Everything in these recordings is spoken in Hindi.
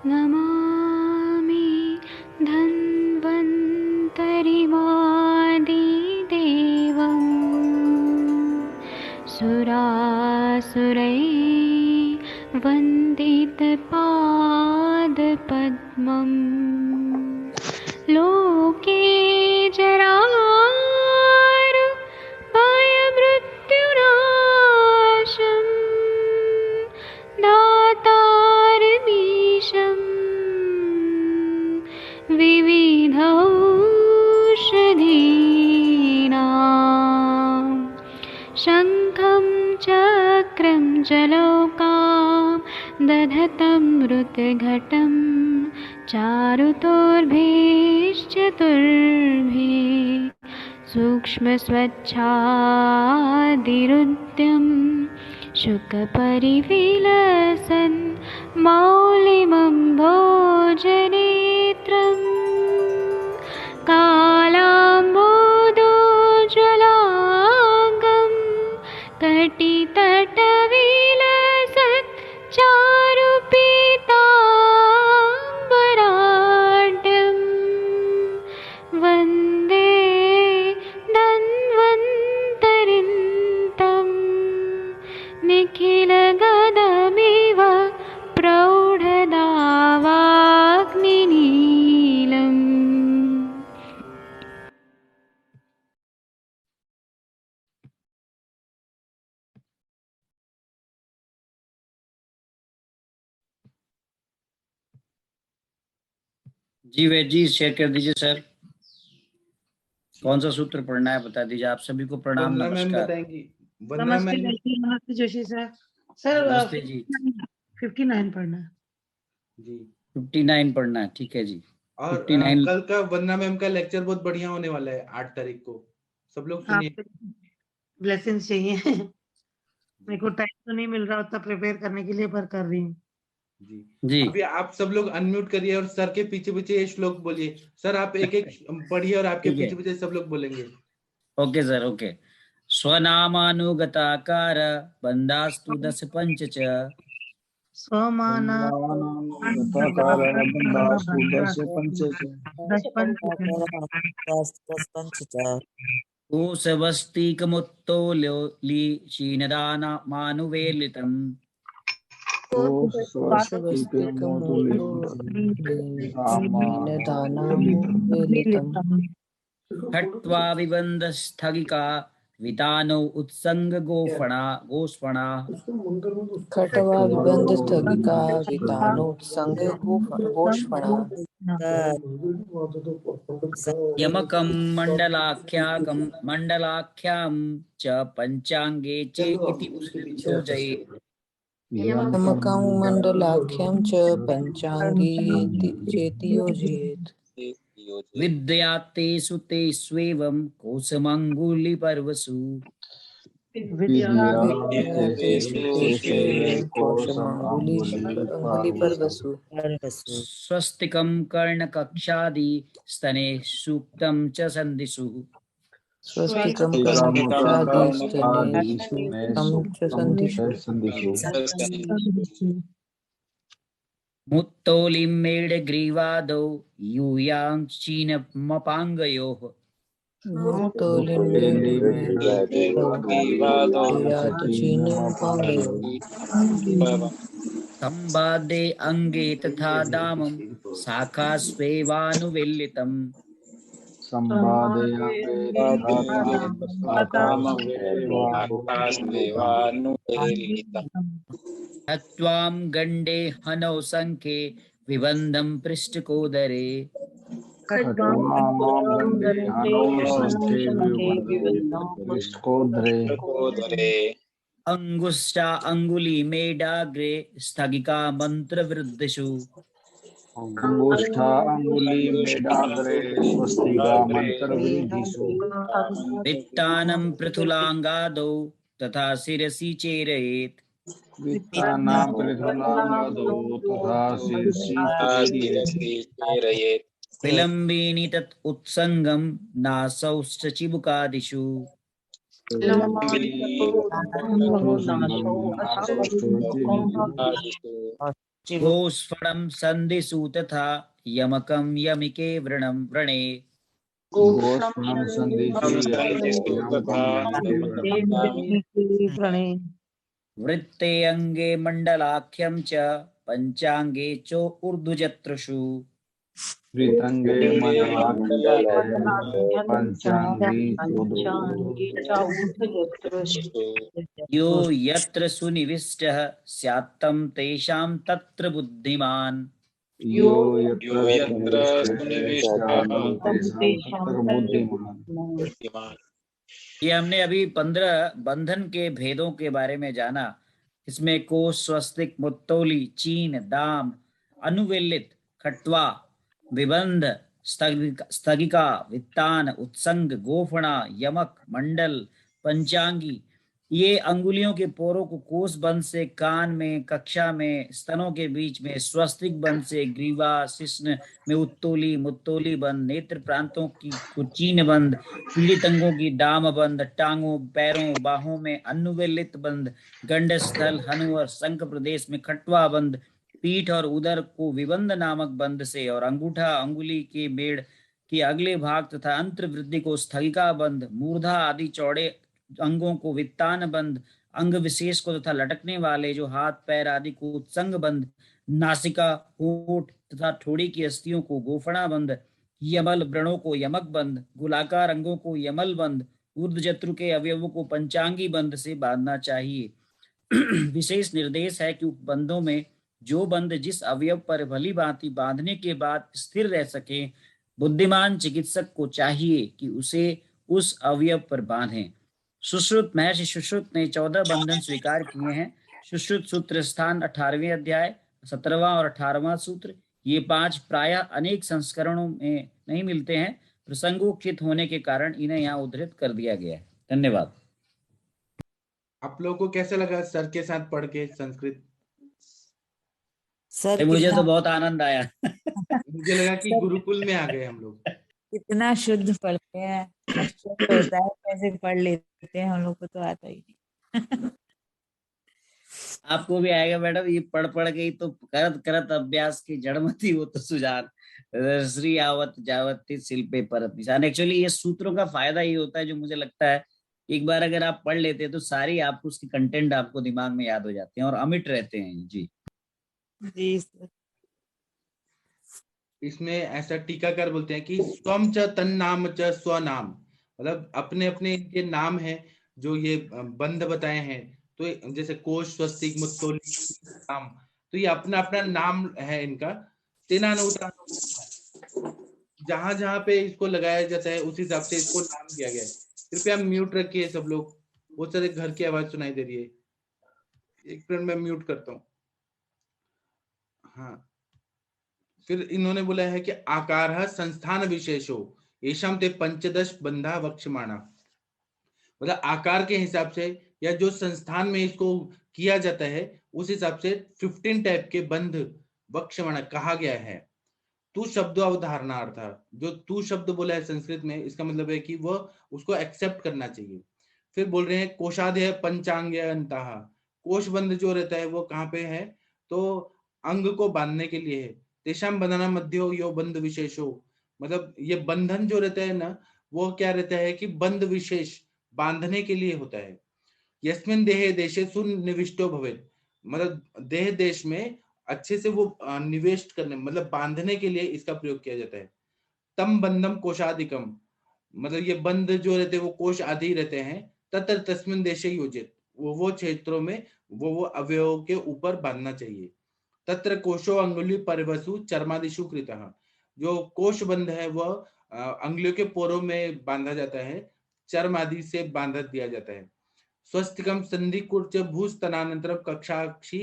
नमामि धन्वन्तरिमादिदेवम् सुरासुरैर्वन्दितपादपद्मम् लोके जरामृत्युनाशम् दातारमीशम् विविधौषधीनां शङ्खं चक्रं जलौकां दधतं मृतघटं चारुतोर्भिश्चतुर्भिः सूक्ष्मस्वच्छादिरुद्यं शुकपरिविलसन् मौलिमं भोजनेत्रम् कालाम्बोदोज्ज्वलाङ्गं कटितटविलसत् चारुपीताम्बराढ्यं वन्दे धन्वन्तरिन्तं निखिलगदमिव प्रौढदावाग्निनीलम्। जी वैद जी शेयर कर दीजिए सर, कौन सा सूत्र पढ़ना है बता दीजिए। आप सभी को प्रणाम, नमस्कार। नमस्ते जोशी सर। सर नमस्ते जी। 59 पढ़ना है जी, 59 पढ़ना है, ठीक है जी। और 59 कल का वंदना मैम का लेक्चर बहुत बढ़िया होने वाला है 8 तारीख को, सब लोग सुनिए। ब्लेसिंग्स चाहिए मेरे को टाइम तो नहीं मिल रहा उतना प्रिपेयर करने के लिए, पर कर रही हूँ जी जी। अभी आप सब लोग अनम्यूट करिए और सर के पीछे पीछे ये श्लोक बोलिए। सर आप एक एक पढ़िए और आपके ठीक है। पीछे पीछे सब लोग बोलेंगे। Okay sir, okay. स्वनामानुगताकार बन्धास्तु 10 पंच च स्वमाना कोशवस्तिकमुत्तोल्यो लीशीनदाना मानुवेलितम् खट्वा विबन्धस्थगिका वितानौ उत्सङ्गगोफणा गोस्फणा खट्वा विबंध स्थगिका वितानोत्संग गोष्फणा यमकं मण्डलाख्यां च पञ्चाङ्गे चे इति योजयेत्। यमकं मण्डलाख्यं च पञ्चाङ्गी चेति योजयेत्। विद्यात्तेषु तेष्वेवं कोशमङ्गुलिपर्वसु अंगुलीपर्वसु स्वस्तिकं कर्णकक्षादि स्तने सूक्तं च सन्धिषु स्वस्तिकं कर्णकक्षादि स्तने सूक्तं च सन्धिषु मुत्तोलिं मेढग्रीवादौ यूयां चीनमपाङ्गयोः संवादे अंगे तथा दामं शाखास्वेवानुवेलितम् हत्वां गण्डे हनौ शङ्खे विबन्धं पृष्ठकोदरे अंगुष्ठा अंगुलीमेडाग्रे स्थगिका मंत्रवृद्धिषु वित्तानं पृथुलाङ्गादौ तथा शिरसि चेरयेत् विलम्बेनि तत् उत्सङ्गं नासौ चिबुकादिषु जी वो गोस्फणं संदिशु तथा यमकं यमिके व्रणं व्रणे गोष्णं संदिशु प्रणय वृत्ते अंगे मंडलाख्यं च पंचांगे च ऊर्ध्वजत्रुषु वृतंगे पंचांगी यो यत्र सुनिविष्टः स्यात्तं तेषां तत्र बुद्धिमान्। यो यत्र बुद्धिमान। ये हमने अभी 15 बंधन के भेदों के बारे में जाना। इसमें कोश, स्वस्तिक, मुत्तोली, चीन, दाम, अनुवेलित, खट्वा, विबंध, स्थगिका, वित्तान, उत्संग, गोफणा, यमक, मंडल, पंचांगी, ये अंगुलियों के पोरों को कोस बंध से कान में, कक्षा में, स्तनों के बीच में, स्वस्तिक बंध से ग्रीवा, शिश्न में उत्तोली, मुत्तोली बंध, नेत्र प्रांतों की कुचीन बंध, पीड़ित अंगों की डाम बंध, टांगों, पैरों, बाहों में अनुवेलित बंध, गंडस्थल, हनु और शंख प्रदेश में खटवा बंध, पीठ और उदर को विबंध नामक बंध से, और अंगूठा, अंगुली के बेड़ के अगले भाग तथा अंत्र वृद्धि को स्थगिका बंध, मूर्धा आदि चौड़े अंगों को वित्तान बंध, अंग विशेष को तथा लटकने वाले जो हाथ पैर आदि को उत्संग बंध, नासिका, होठ तथा ठोड़ी की अस्थियों को गोफणा बंध, यमल व्रणों को यमक बंध, गोलाकार अंगों को यमल बंध, ऊर्ध्वजत्रु के अवयवों को पंचांगी बंध से बांधना चाहिए। विशेष निर्देश है कि बंधों में जो बंध जिस अवयव पर भली भांति बांधने के बाद स्थिर रह सके, बुद्धिमान चिकित्सक को चाहिए कि उसे उस अवयव पर बांधें। सुश्रुत, महर्षि सुश्रुत ने 14 बंधन स्वीकार किए हैं। सुश्रुत सूत्र स्थान 18वें अध्याय 17वां और 18वां सूत्र। ये 5 प्रायः अनेक संस्करणों में नहीं मिलते हैं, प्रसंगोचित होने के कारण इन्हें यहाँ उद्धृत कर दिया गया है। धन्यवाद। आप लोगों को कैसा लगा सर के साथ पढ़ के संस्कृत? सर मुझे तो बहुत आनंद आया। मुझे लगा कि गुरुकुल में आ गए हम लोग। कितना शुद्ध पढ़ते हैं, आश्चर्य होता है कैसे पढ़ लेते हैं, हम लोग को तो आता ही नहीं। आपको भी आएगा मैडम, ये पढ़ पढ़ के ही तो करत करत अभ्यास की जड़मती हो तो सुजान श्री आवत जावती शिल्पे परत निशान। एक्चुअली ये सूत्रों का फायदा ये होता है, जो मुझे लगता है एक बार अगर आप पढ़ लेते हैं तो सारी आपको उसकी कंटेंट आपको दिमाग में याद हो जाते हैं और अमिट रहते हैं। जी जी सर। इसमें ऐसा टीकाकार बोलते हैं कि स्वम च तन्नाम च स्वनाम, मतलब अपने अपने इनके नाम है जो ये बंध बताए हैं। तो जैसे कोश, स्वस्तिक, मुत्तोली, नाम, तो ये अपना अपना नाम है इनका। तेनानुता जहां जहां पे इसको लगाया जाता है उस हिसाब से इसको नाम दिया गया है। कृपया म्यूट रखिए सब लोग, बहुत सारे घर की आवाज सुनाई दे रही है। एक मिनट में म्यूट करता हूँ। हाँ, फिर इन्होंने बोला है कि आकार संस्थान विशेषो येषां ते पंचदश बंधा वक्ष्यमाणा, मतलब आकार के हिसाब से या जो संस्थान में इसको किया जाता है उस हिसाब से 15 टाइप के बंध वक्ष्यमाणा कहा गया है। तू शब्द अवधारणार्थ, जो तू शब्द बोला है संस्कृत में, इसका मतलब है कि वह उसको एक्सेप्ट करना चाहिए। फिर बोल रहे हैं कोशादय पंचांग अंतः, कोश बंध जो रहता है वो कहाँ पे है, तो अंग को बांधने के लिए है। तेषाम बंधना मध्यो यो बंध विशेषो, मतलब ये बंधन जो रहता है ना, वो क्या रहता है कि बंध विशेष बांधने के लिए होता है। यस्मिन देहे देशे सुनिविष्टो भवेत्, मतलब देह देश में अच्छे से वो निवेश करने, मतलब बांधने के लिए इसका प्रयोग किया जाता है। तम बंधम कोशादिकम, मतलब ये बंध जो रहते हैं वो कोश आदि रहते हैं। तत्र तस्मिन देशे योजित, वो क्षेत्रों में वो अवयवों के ऊपर बांधना चाहिए। तत्र कोशो अंगुली परिवसु चर्मादिशु कृतः, जो कोश बंध है वह अंगुलियों के पोरों में बांधा जाता है, चर्म आदि से बांधा दिया जाता है। स्वस्तिकम संधि कुर्च भूस्तनानंतरम कक्षाक्षी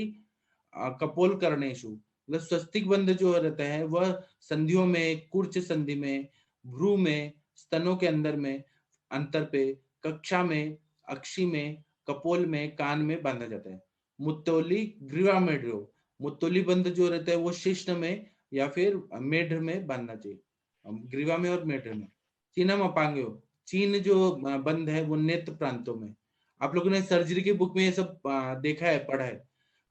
कपोल करणेशु, मतलब स्वस्तिक बंध जो रहता है वह संधियों में, कुर्च संधि में, भ्रू में, स्तनों के अंदर में, अंतर पे, कक्षा में, अक्षी में, कपोल में, कान में बांधा जाता है। मुत्तोली ग्रीवा मेढ्रो, मुत्तोली बंध जो रहता है वो शिश्न में या फिर मेढ में बांधना चाहिए, ग्रीवा में और मेढ में। चीनम अपांग्यो, चीन जो बंध है वो नेत्र प्रांतों में। आप लोगों ने सर्जरी की बुक में ये सब देखा है, पढ़ा है।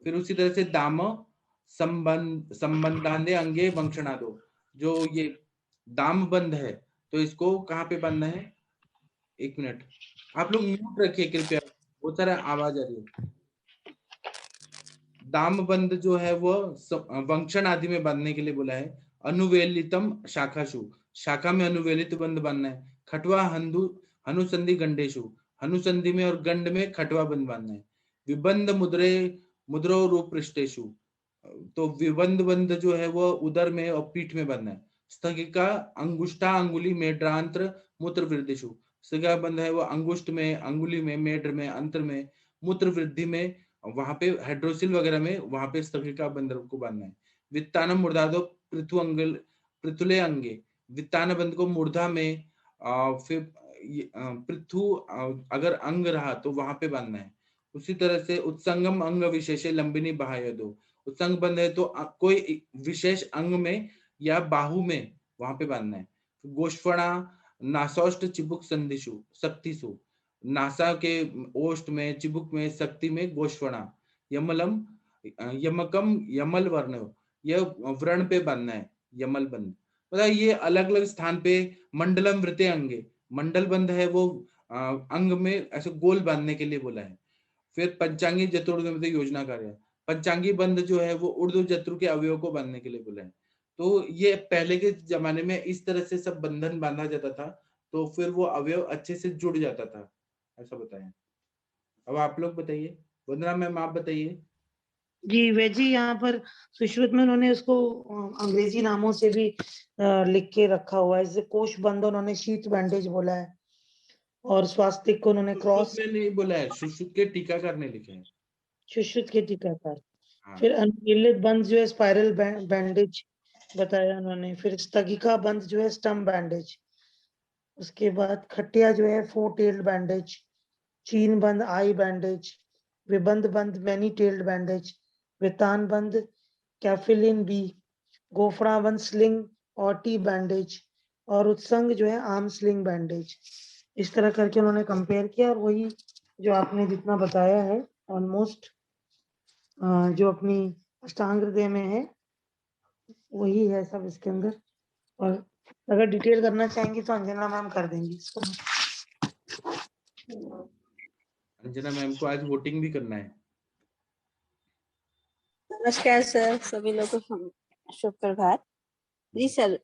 फिर उसी तरह से दाम संबंधांदे अंगे वंक्षणादो। जो ये दाम बंद है तो इसको कहाँ पे बांधना है? 1 मिनट, आप लोग म्यूट रखिए कृपया, बहुत सारा आवाज आ रही है। दाम बंद जो है वो वंक्षण आदि में बांधने के लिए बोला है। अनुवेलितम शाखाशु, शाखा में अनुवेलित बंद बांधना है। खटवा हनुसंधि गंडेशु, हनुसंधि में और गंड में खटवा बंद बांधना है। विबंध मुद्रो रूप पृष्ठेशु, तो विबंध बंद जो है वो उदर में और पीठ में बांधना है। स्थगिका अंगुष्ठा अंगुली मेड्रांत्र मूत्र वृद्धिशु, स्थगिका बंद है वो अंगुष्ठ में, अंगुली में, मेड्र में, अंत्र में, मूत्र वृद्धि में, वहां पे हाइड्रोसिल वगैरह में वहां पे स्थगिका बंद को बांधना है। वित्तानम मूर्धादो पृथुले अंगे, वित्तान बंद को मूर्धा में, फिर पृथु अगर अंग रहा तो वहां पे बांधना है। उसी तरह से उत्संगम अंग विशेष लंबिनी बाह्य दो, उत्संग बंद है तो कोई विशेष अंग में या बाहु में वहां पे बांधना है। गोष्फणा नासौष्ट चिबुक संधिशु शक्तिशु, नासा के ओष्ठ में, चिबुक में, शक्ति में गोष्फणा। यमलम यमकम यमल वर्ण, यह व्रण पे बांधना है, यमल बंद। मतलब ये अलग अलग स्थान पे मंडलम वृते अंगे, मंडल बंद है वो अंग में ऐसे गोल बांधने के लिए बोला है। फिर पंचांगी जतुर्वेद योजना कार्य, पंचांगी बंद जो है वो ऊर्ध्व जत्रु के अवयव को बांधने के लिए बोला है। तो ये पहले के जमाने में इस तरह से सब बंधन बांधा जाता था, तो फिर वो अवयव अच्छे से जुड़ जाता था, ऐसा बताया। अब आप लोग बताइए, वंदना मैम आप बताइए। जी वैजी, यहाँ पर सुश्रुत में उन्होंने उसको अंग्रेजी नामों से भी लिख के रखा हुआ है। जैसे कोश बंद उन्होंने शीट बैंडेज बोला है, और स्वास्तिक को उन्होंने क्रॉस में नहीं बोला है, सुश्रुत के टीकाकार ने लिखे हैं। सुश्रुत के टीकाकार। हाँ। फिर अनुकीलित बंद जो है स्पाइरल बैंडेज बताया उन्होंने। फिर स्थगिका बंद जो है स्टम्प बैंडेज। उसके बाद खटिया जो है 4 टेल्ड बैंडेज। चीन बंद आई बैंडेज। विबंध बंद मैनी टेल्ड बैंडेज। वितान बंद कैफिलिन बी। गोफड़ा बंद स्लिंग और टी बैंडेज। और उत्संग जो है आर्म स्लिंग बैंडेज। इस तरह करके उन्होंने कंपेयर किया, और वही जो आपने जितना बताया है ऑलमोस्ट जो अपनी अष्टांग हृदय में है वही है सब इसके अंदर। और अगर डिटेल करना चाहेंगे तो अंजना मैम कर देंगी इसको। अंजना मैम को आज वोटिंग भी करना है। नमस्कार सर, सभी लोगों को शुभ प्रभात। जी सर,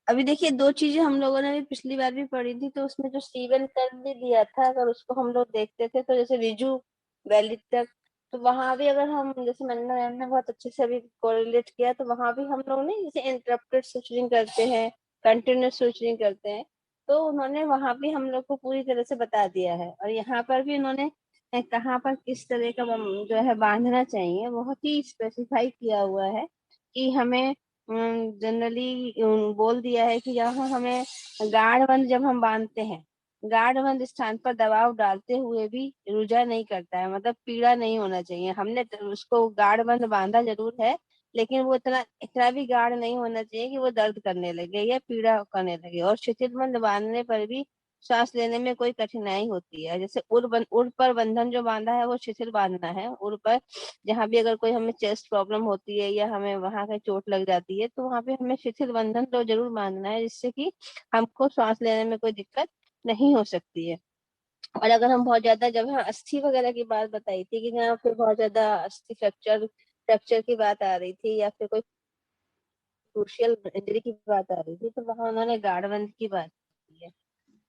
अभी देखिए 2 चीजें हम लोगों ने भी पिछली बार भी पढ़ी थी, तो उसमें जो स्टीवन कर भी दिया था, अगर उसको हम लोग देखते थे तो जैसे रिजु वैली तक, तो वहां भी अगर हम जैसे मंजना मैम ने बहुत अच्छे से अभी कोरिलेट किया, तो वहां भी हम लोग ने जैसे इंटरप्टेड सुचरिंग करते हैं, कंटिन्यूस सुचरिंग करते हैं, तो उन्होंने वहां भी हम लोग को पूरी तरह से बता दिया है। और यहाँ पर भी उन्होंने कहाँ पर किस तरह का जो है बांधना चाहिए बहुत ही स्पेसिफाई किया हुआ है कि हमें जनरली बोल दिया है कि यहाँ हमें गाढ़बंद जब हम बांधते हैं, गाढ़बंद स्थान पर दबाव डालते हुए भी रुझा नहीं करता है, मतलब पीड़ा नहीं होना चाहिए। हमने उसको गाढ़बंद बांधा जरूर है, लेकिन वो इतना भी गाढ़ नहीं होना चाहिए कि वो दर्द करने लगे या पीड़ा करने लगे। और शिथिलबंद बांधने पर भी सांस लेने में कोई कठिनाई होती है। जैसे उर पर बंधन जो बांधा है वो शिथिल बांधना है। उर पर जहाँ भी अगर कोई हमें चेस्ट प्रॉब्लम होती है या हमें वहां कहीं चोट लग जाती है, तो वहां पे हमें शिथिल बंधन तो जरूर बांधना है, जिससे कि हमको सांस लेने में कोई दिक्कत नहीं हो सकती है। और अगर हम बहुत ज्यादा, जब हम अस्थि वगैरह की बात बताई थी कि जहाँ पे बहुत ज्यादा अस्थि फ्रैक्चर की बात आ रही थी या फिर कोई क्रूशियल इंजरी की बात आ रही थी, तो वहां उन्होंने गाढ़बंद की बात की है।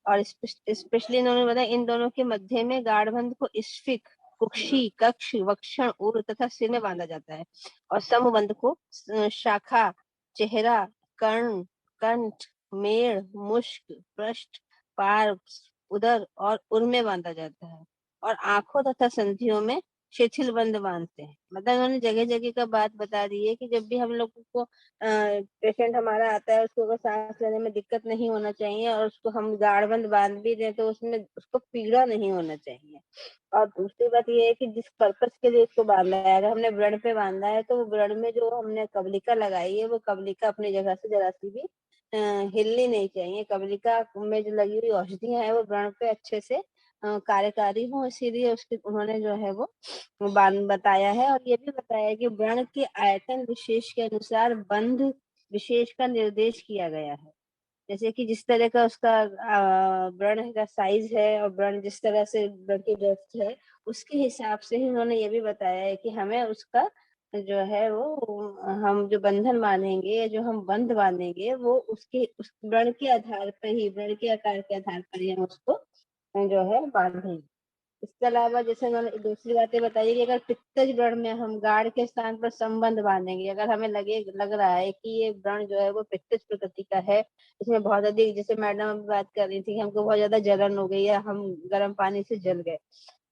और स्पेशली इन्होंने बताया इन दोनों के मध्य में गाढ़बंध को स्फिक, कुक्षी, कक्ष, वक्षण, उर तथा सिर में बांधा जाता है। और समबंध को शाखा, चेहरा, कर्ण, कंठ, मेड़, मुष्क, पृष्ठ, पार्व, उदर और उर में बांधा जाता है। और आंखों तथा संधियों में शिथिल बंद बांधते हैं। मतलब उन्होंने जगह जगह का बात बता दी है कि जब भी हम लोग को पेशेंट हमारा आता है, उसको अगर सांस लेने में दिक्कत नहीं होना चाहिए और उसको हम गाढ़बंद बांध भी दें तो उसमें उसको पीड़ा नहीं होना चाहिए। और दूसरी बात ये है कि जिस पर्पस के लिए इसको बांधा है, अगर हमने व्रण पे बांधा है तो वो व्रण में जो हमने कवलिका लगाई है वो कवलिका अपनी जगह से जरा सी भी हिलनी नहीं चाहिए। कवलिका में जो लगी हुई औषधियां है वो व्रण पे अच्छे से कार्यकारी हूँ, इसीलिए उसके उन्होंने जो है वो बताया है। और ये भी बताया है कि व्रण के आयतन विशेष के अनुसार बंध विशेष का निर्देश किया गया है। जैसे कि जिस तरह का उसका व्रण का साइज है और व्रण जिस तरह से व्रण की डेप्थ है, उसके हिसाब से ही उन्होंने ये भी बताया है कि हमें उसका जो है वो हम जो बंधन बांधेंगे या जो हम बंध बांधेंगे वो उसके उस व्रण के आधार पर ही, व्रण के आकार के आधार पर ही हम उसको जो है बांधेंगे। इसके अलावा जैसे उन्होंने दूसरी बातें बताई कि अगर पित्तज व्रण में हम गाढ़ के स्थान पर संबंध बांधेंगे, अगर हमें लग रहा है कि ये व्रण जो है वो पित्तज प्रकृति का है, इसमें बहुत अधिक, जैसे मैडम अभी बात कर रही थी कि हमको बहुत ज्यादा जलन हो गई है, हम गर्म पानी से जल गए,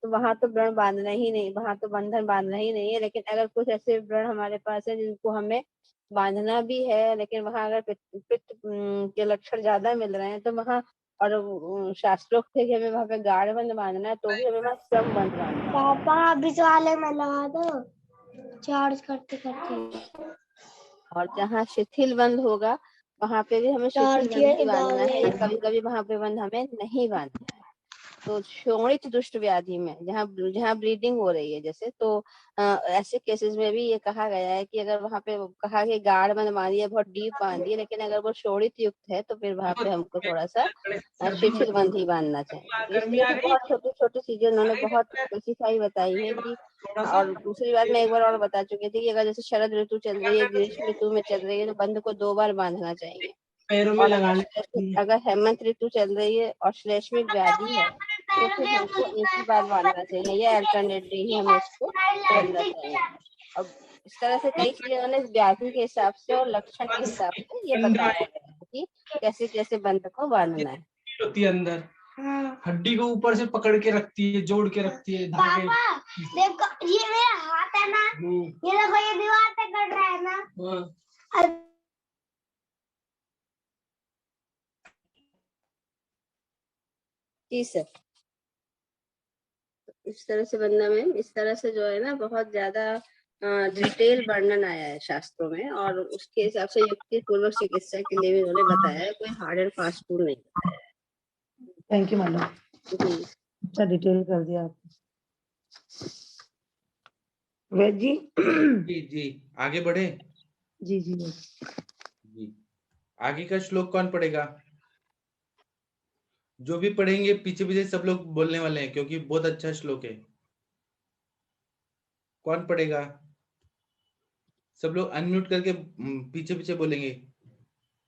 तो वहां तो व्रण बांधना ही नहीं, वहां तो बंधन बांधना ही नहीं है। लेकिन अगर कुछ ऐसे व्रण हमारे पास है जिनको हमें बांधना भी है, लेकिन वहां अगर पित्त के लक्षण ज्यादा मिल रहे हैं तो वहां, और शास्त्रोक्त है कि हमें वहां पे गाढ़ बंध बांधना है, तो भी हमें वहां संबंध बांधना है। पापा अभी तो वाले में लगा दो चार्ज करते करते। और जहाँ शिथिल बंध होगा वहां पे भी हमें शिथिल बंध ही बांधना है, या कभी कभी वहां पे बंध हमें नहीं बांधना है। तो शोणित दुष्ट व्याधि में जहाँ जहाँ ब्लीडिंग हो रही है जैसे, तो ऐसे केसेस में भी ये कहा गया है कि अगर वहां पे कहा कि गाढ़ बंध बांधिए, बहुत डीप बांधिए, लेकिन अगर वो शोणित युक्त है तो फिर वहां पे हमको थोड़ा सा शिथिल बंध ही बांधना चाहिए। तो इस तरह की बहुत छोटी छोटी चीजें उन्होंने बहुत स्पेसिफाई बताई है कि। और दूसरी बात मैं एक बार और बता चुकी थी कि अगर जैसे शरद ऋतु चल रही है, ग्रीष्म ऋतु में चल रही है, तो बंध को 2 बार बांधना चाहिए। और अगर हेमंत ऋतु चल रही है और श्लेष्मिक व्याधि है तो फिर हमको एक ही बार बांधना चाहिए, या अल्टरनेटली ही हमें उसको बांधना चाहिए। अब इस तरह से कई चीजें उन्होंने व्याधि के हिसाब से और लक्षण के हिसाब से ये बताया गया है कि कैसे कैसे बंध को बांधना है। होती है अंदर, हड्डी को ऊपर से पकड़ के रखती है, जोड़ के रखती है धागे। देखो ये मेरा हाथ है ना, ये देखो ये दीवार पे कट रहा है ना। जी सर, इस तरह से बनना में, इस तरह से जो है ना बहुत ज्यादा डिटेल वर्णन आया है शास्त्रों में, और उसके हिसाब से युक्ति पूर्वक चिकित्सा के लिए भी उन्होंने बताया है, कोई हार्ड एंड फास्ट रूल नहीं बताया है। थैंक यू मैडम, जी अच्छा डिटेल कर दिया आपने। वेद जी जी आगे बढ़े। जी जी जी आगे का श्लोक कौन पढ़ेगा? जो भी पढ़ेंगे पीछे पीछे सब लोग बोलने वाले हैं, क्योंकि बहुत अच्छा श्लोक है। कौन पढ़ेगा? सब लोग अनम्यूट करके पीछे पीछे बोलेंगे।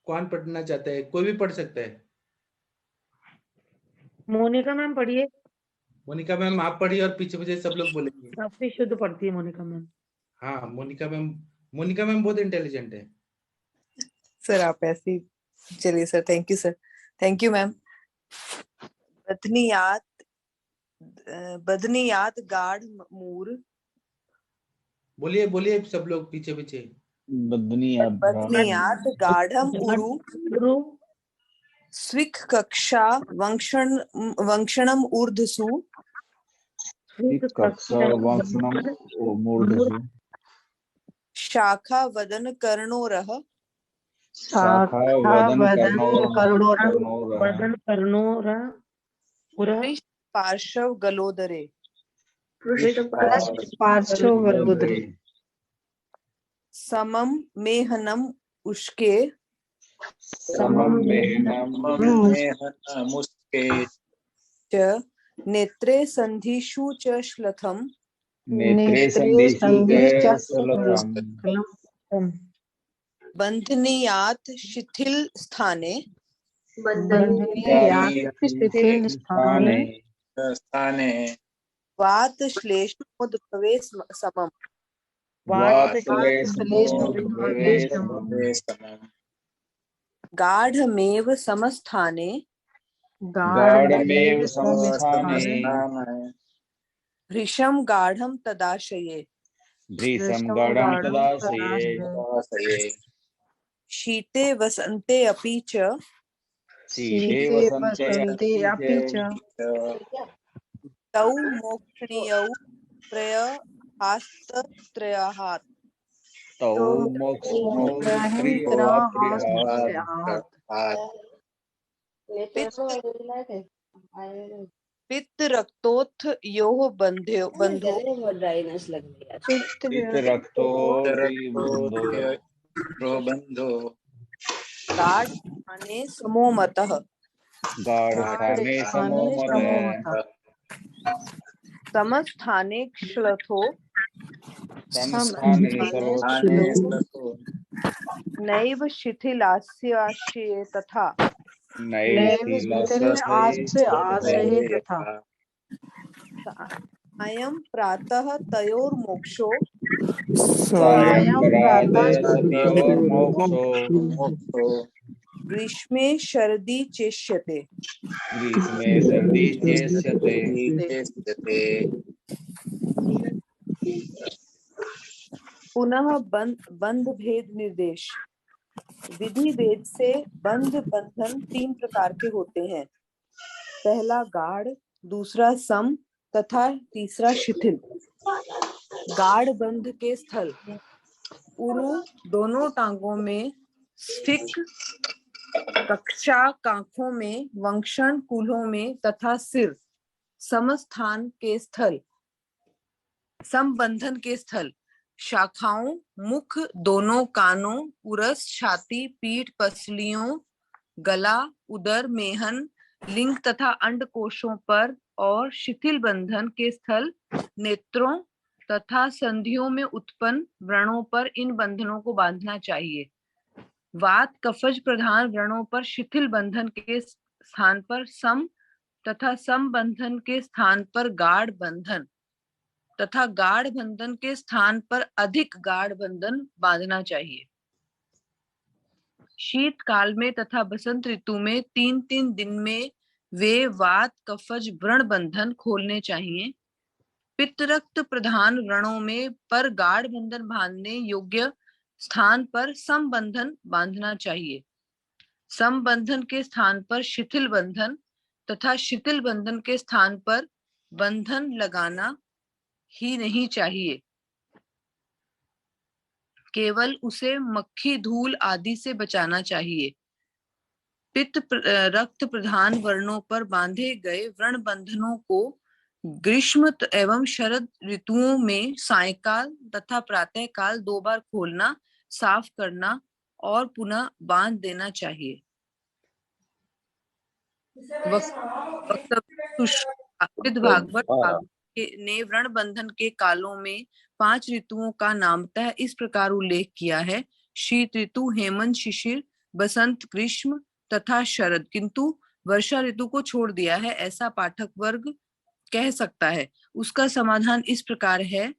कौन पढ़ना चाहता है? कोई भी पढ़ सकता है। मोनिका मैम पढ़िए। मोनिका मैम आप पढ़िए और पीछे पीछे सब लोग बोलेंगे। काफी शुद्ध पढ़ती है मोनिका मैम। हाँ मोनिका मैम बहुत इंटेलिजेंट है। सर आप ऐसे ही चलिए sir. Thank you sir, thank you ma'am. बदनियात गाढ़ मूर। बोलिए सब लोग पीछे पीछे। बदनियात गाढ़म उरु स्विक कक्षा वंक्षणम ऊर्ध्वसु। शाखा वदन कर्णोरः। पार्श्व गलोदरे। समम मेहनम उष्के। च नेत्रे संधिषु च श्लथम। बंधनीयात शिथिल स्थाने। वात श्लेष्मोद्भवे समम। गाढ़मेव समस्थाने। भृशम गाढ़म तदाशये। शीते वसन्ते अपि च। तौ मोक्षणीयौ त्रयहास्त्रयात्। पित्त रक्तोत्थ योह बंध्यो बंधो गले में बहुत ड्राइनेस लग रही है। पित्त पित्त रक्तो बंधो गाढ़ स्थाने समो मतः गाढ़स्थाने समो मतः समस्थाने क्ष्लथो संस्थाने श्लोको नैव शिथिलास्याश्रये तथा नैव आश्रये तथा अयं प्रातः तयोर्मोक्षो सायं प्रातः तयोर्मोक्षो ग्रीष्मे शरदि चेष्यते ग्रीष्मे सर्दी चेष्यते पुनः बंध भेद निर्देश। विधि भेद से बंध बंधन 3 प्रकार के होते हैं। पहला गाढ़, दूसरा सम तथा तीसरा शिथिल। गाढ़ बंध के स्थल उरु दोनों टांगों में, स्फिक कक्षा कांखों में, वंक्षण कूल्हों में तथा सिर। समस्थान के स्थल संबंधन के स्थल शाखाओं, मुख, दोनों कानों, उरस, छाती, पीठ, पसलियों, गला, उदर, मेहन, लिंग तथा अंडकोशों पर। और शिथिल बंधन के स्थल नेत्रों तथा संधियों में उत्पन्न व्रणों पर इन बंधनों को बांधना चाहिए। वात कफज प्रधान व्रणों पर शिथिल बंधन के स्थान पर सम तथा सम बंधन के स्थान पर गाढ़ बंधन तथा गाढ़ बंधन के स्थान पर अधिक गाढ़ बंधन बांधना चाहिए। शीतकाल में तथा बसंत ऋतु में 3-3 दिन में वे वात कफज व्रण बंधन खोलने चाहिए। पित्त रक्त प्रधान व्रणों में पर गाढ़ बंधन बांधने योग्य स्थान पर संबंधन बांधना चाहिए। संबंधन के स्थान पर शिथिल बंधन तथा शिथिल बंधन के स्थान पर बंधन लगाना ही नहीं चाहिए। केवल उसे मक्खी धूल आदि से बचाना चाहिए। पित्त रक्त प्रधान वर्णों पर बांधे गए व्रण बंधनों को ग्रीष्म एवं शरद ऋतुओं में सायंकाल तथा प्रातः काल 2 बार खोलना, साफ करना और पुनः बांध देना चाहिए। भागवत ने व्रण बंधन के कालों में 5 ऋतुओं का नामतः इस प्रकार उल्लेख किया है: शीत ऋतु, हेमंत, शिशिर, बसंत, ग्रीष्म तथा शरद। किंतु वर्षा ऋतु को छोड़ दिया है, ऐसा पाठक वर्ग कह सकता है। उसका समाधान इस प्रकार है: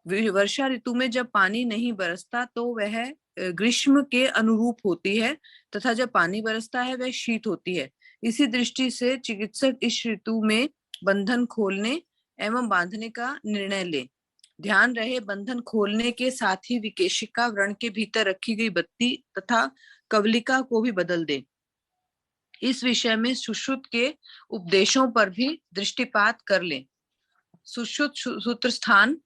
वर्षा ऋतु में जब पानी नहीं बरसता तो वह ग्रीष्म के अनुरूप होती है तथा जब पानी बरसता है वह शीत होती है। इसी दृष्टि से चिकित्सक इस ऋतु में बंधन खोलने एवं बांधने का निर्णय ले। ध्यान रहे, बंधन खोलने के साथ ही विकेशिका व्रण के भीतर रखी गई बत्ती तथा कवलिका को भी बदल दे। इस विषय में सुश्रुत के उपदेशों पर भी दृष्टिपात कर ले। सुश्रुत सूत्र स्थान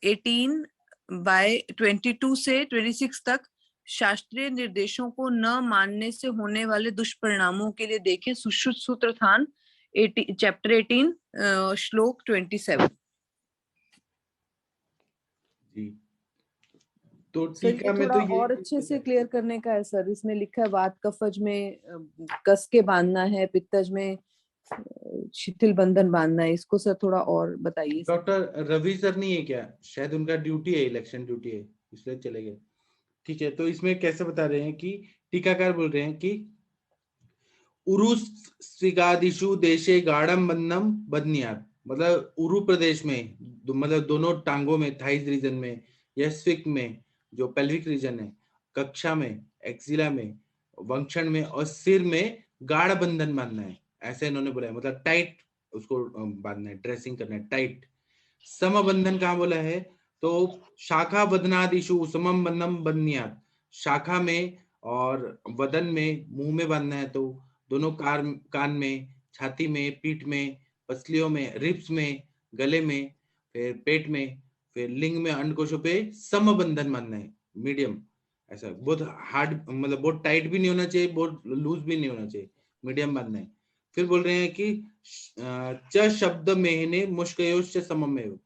18/22 से 26 तक शास्त्रीय निर्देशों को न मानने से होने वाले दुष्परिणामों के लिए देखें। सुश्रुत सूत्र स्थान चैप्टर 18 श्लोक 27। जी तो सर टीका ये में थोड़ा तो ये और अच्छे से क्लियर करने का है सर। इसमें लिखा है वात कफज में कस के बांधना है, पित्तज में शिथिल बंधन बांधना है। इसको सर थोड़ा और बताइए। डॉक्टर रवि सर नहीं है क्या? शायद उनका ड्यूटी है, इलेक्शन ड्यूटी है, इसलिए चले गए। ठीक है, तो इसमें कैसे बता रहे हैं कि टीकाकार बोल रहे हैं कि उरुस स्विगादिशु देशे गाढ़म बंधनम बदनियात, मतलब उरु प्रदेश में, मतलब दोनों टांगों में, थाइज रीजन में या स्विक में जो पेल्विक रीजन है, कक्षा में, एक्सिला में, वंक्षण में और सिर में गाढ़ बंधन बांधना है, ऐसे इन्होंने बोला है। मतलब टाइट उसको बांधना है, ड्रेसिंग करना है टाइट। सम बंधन कहाँ बोला है? तो शाखा बदनादिशु समम बंधम बदनियात, शाखा में और वदन में, मुंह में बांधना है तो दोनों कान में, छाती में, पीठ में, पसलियों में, रिब्स में, गले में, फिर पेट में, फिर लिंग में, अंडकोशों पे सम बंधन बांधना है, मीडियम। ऐसा बहुत हार्ड, मतलब बहुत टाइट भी नहीं होना चाहिए, बहुत लूज भी नहीं होना चाहिए, मीडियम बांधना है। फिर बोल रहे हैं कि च शब्द मेहने मुष्कयोश्च सममेव।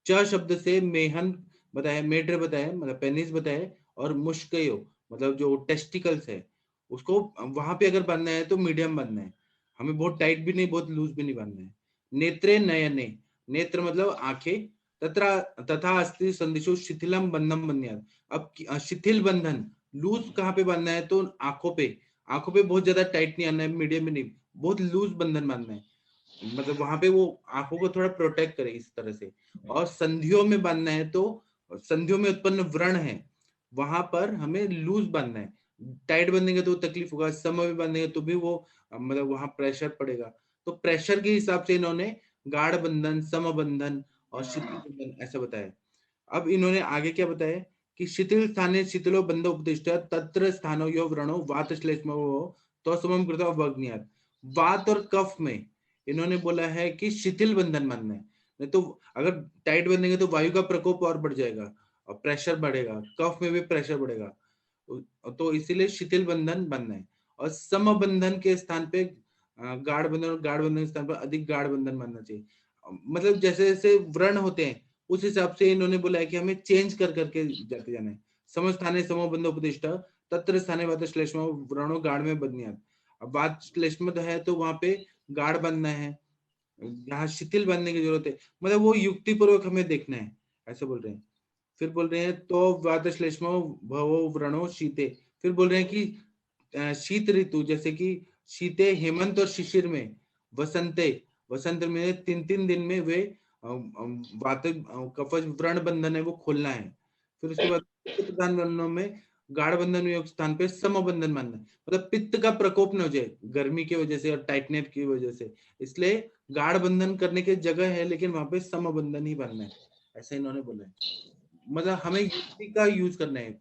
च शब्द से मेहन बताया, मेढ्र बताया मतलब पेनिस बताया, और मुष्कयो मतलब जो टेस्टिकल्स है उसको वहां पे अगर बांधना है तो मीडियम बांधना है, हमें बहुत टाइट भी नहीं बहुत लूज भी नहीं बांधना है। नेत्रे नयने, नेत्र मतलब आंखें, तथा अस्ति संदिशो शिथिलम बंधम बन्यात्। अब शिथिल बंधन लूज कहाँ पे बांधना है, तो आंखों पे, आंखों पे बहुत ज्यादा टाइट नहीं आना है, मीडियम में नहीं, बहुत लूज बंधन बांधना है, मतलब वहां पे वो आंखों को थोड़ा प्रोटेक्ट करे इस तरह से। और संधियों में बांधना है तो संधियों में उत्पन्न व्रण है वहां पर हमें लूज बांधना है, टाइट बांधेंगे तो तकलीफ होगा, समय में बांधेंगे तो भी वो मतलब वहां प्रेशर पड़ेगा। तो प्रेशर के हिसाब से इन्होंने गाढ़ बंधन, समबंधन और शिथिल बंधन ऐसा बताया। अब इन्होंने आगे क्या बताया कि शिथिल स्थाने शिथिलो बंध उपदिष्ट तत्र स्थानो यो व्रणो वात श्लेष्मो तो समम कृत अवग्नियात्। वात और कफ में इन्होंने बोला है कि शिथिल बंधन बांधना है, नहीं तो अगर टाइट बंधेंगे तो वायु का प्रकोप और बढ़ जाएगा और प्रेशर बढ़ेगा, कफ में भी प्रेशर बढ़ेगा, तो इसीलिए शिथिल बंधन बांधना है। और समबंधन के स्थान पे गाढ़ बंधन, और गाढ़ बंधन के स्थान पर अधिक गाढ़ बंधन बांधना चाहिए। मतलब जैसे जैसे व्रण होते हैं उस हिसाब से इन्होंने बोला है कि हमें चेंज कर करके जाते जाना है। समस्थाने समबंध उपदिष्ट तत्र स्थाने वात श्लेष्म व्रणों गाढ़ में बंधनियात्। अब वात श्लेष्म है तो वहां पे गाढ़ बांधना है, यहाँ शिथिल बांधने की जरूरत है, मतलब वो युक्ति पूर्वक हमें देखना है, ऐसे बोल रहे हैं। फिर बोल रहे हैं तो वात श्लेष्मो भवो व्रणो शीते। फिर बोल रहे हैं कि शीत ऋतु जैसे कि शीते, हेमंत और शिशिर में, वसंते, वसंत में 3-3 दिन में वे वात कफज व्रण बंधन है वो खोलना है। फिर उसके बाद प्रधान वर्णों में गाढ़ बंधन योग स्थान पे समबंधन बांधना है, मतलब पित्त का प्रकोप न हो जाए गर्मी की वजह से और टाइटनेस की वजह से, इसलिए गाढ़ बंधन करने की जगह है लेकिन वहां पे समबंधन ही बांधना है, ऐसा इन्होंने बोला है, मतलब हमें युक्ति का यूज करना है।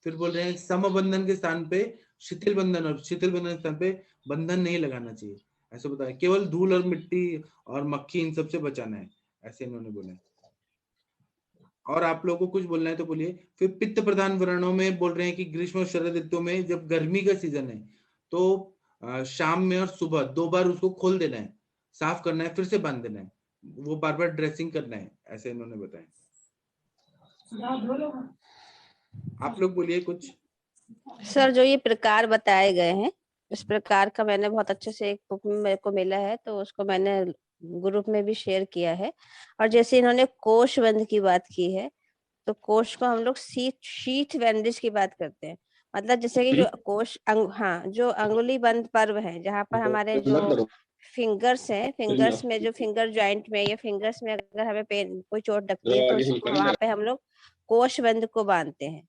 फिर बोल रहे हैं समबंधन के स्थान पे शिथिल बंधन, और शिथिल बंधन के स्थान पे बंधन नहीं लगाना चाहिए, ऐसा बताया। केवल धूल और मिट्टी और मक्खी इन सबसे बचाना है, ऐसे इन्होंने बोला है। और आप लोगों को कुछ बोलना है तो बोलिए। फिर पित्त प्रधान वर्णों में बोल रहे हैं कि ग्रीष्म और शरद ऋतु में जब गर्मी का सीजन है तो शाम में और सुबह 2 बार उसको खोल देना है, साफ करना है, फिर से बांध देना है, वो बार बार ड्रेसिंग करना है, ऐसे इन्होंने बताया। आप लोग बोलिए कुछ। सर जो ये प्रकार बताए गए हैं इस प्रकार का मैंने बहुत अच्छे से एक बुक में मेरे को मिला है तो उसको मैंने ग्रुप में भी शेयर किया है। और जैसे इन्होंने कोषबंध की बात की है तो कोष को हम लोग शीथ बैंडेज की बात करते हैं, मतलब जैसे कि जो कोष हाँ जो अंगुली बंद पर्व है जहाँ पर हमारे जो फिंगर्स है, फिंगर्स में जो फिंगर जॉइंट में या फिंगर्स में अगर हमें पेन कोई चोट लगती है तो उसको वहां पे हम लोग कोषबंध को बांधते हैं।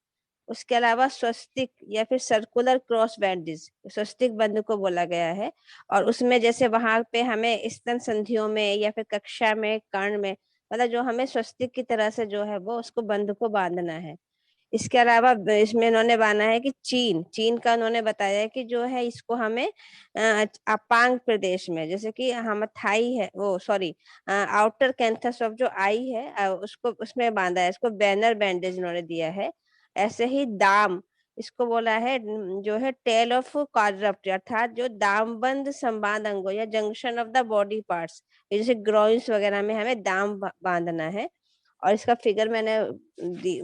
उसके अलावा स्वस्तिक या फिर सर्कुलर क्रॉस बैंडेज स्वस्तिक बंध को बोला गया है, और उसमें जैसे वहां पे हमें स्तन संधियों में या फिर कक्षा में कर्ण में मतलब जो हमें स्वस्तिक की तरह से जो है वो उसको बंध को बांधना है। इसके अलावा इसमें इन्होंने बांधा है कि चीन का उन्होंने बताया है कि जो है इसको हमें अपांग प्रदेश में जैसे कि हम थाई है वो सॉरी आउटर कैंथस ऑफ जो आई है उसको उसमें बांधा है, इसको बैनर बैंडेज इन्होंने दिया है। ऐसे ही दाम इसको बोला है जो है टेल ऑफ क्वाड्रप्ट अर्थात जो दामबंद संवाद अंगों या junction of the body parts जैसे ग्रोइंस वगैरह में हमें दाम बांधना है। और इसका फिगर मैंने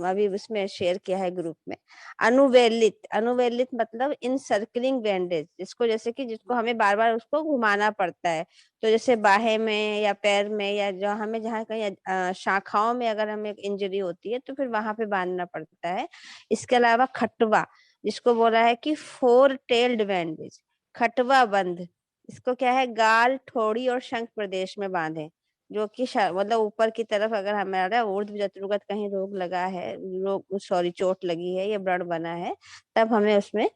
अभी उसमें शेयर किया है ग्रुप में। अनुवेलित मतलब इन सर्कलिंग बैंडेज जिसको जैसे कि जिसको हमें बार बार उसको घुमाना पड़ता है, तो जैसे बाहें में या पैर में या जो हमें जहाँ कहीं शाखाओं में अगर हमें इंजरी होती है तो फिर वहां पे बांधना पड़ता है। इसके अलावा खटवा जिसको बोला है कि 4 टेल्ड बैंडेज, खटवा बंद इसको क्या है गाल, ठोड़ी और शंख प्रदेश में बांधे, जो कि मतलब ऊपर की तरफ अगर हमारा ऊर्ध्व जत्रुगत कहीं रोग लगा है, रोग सॉरी चोट लगी है या व्रण बना है तब हमें उसमें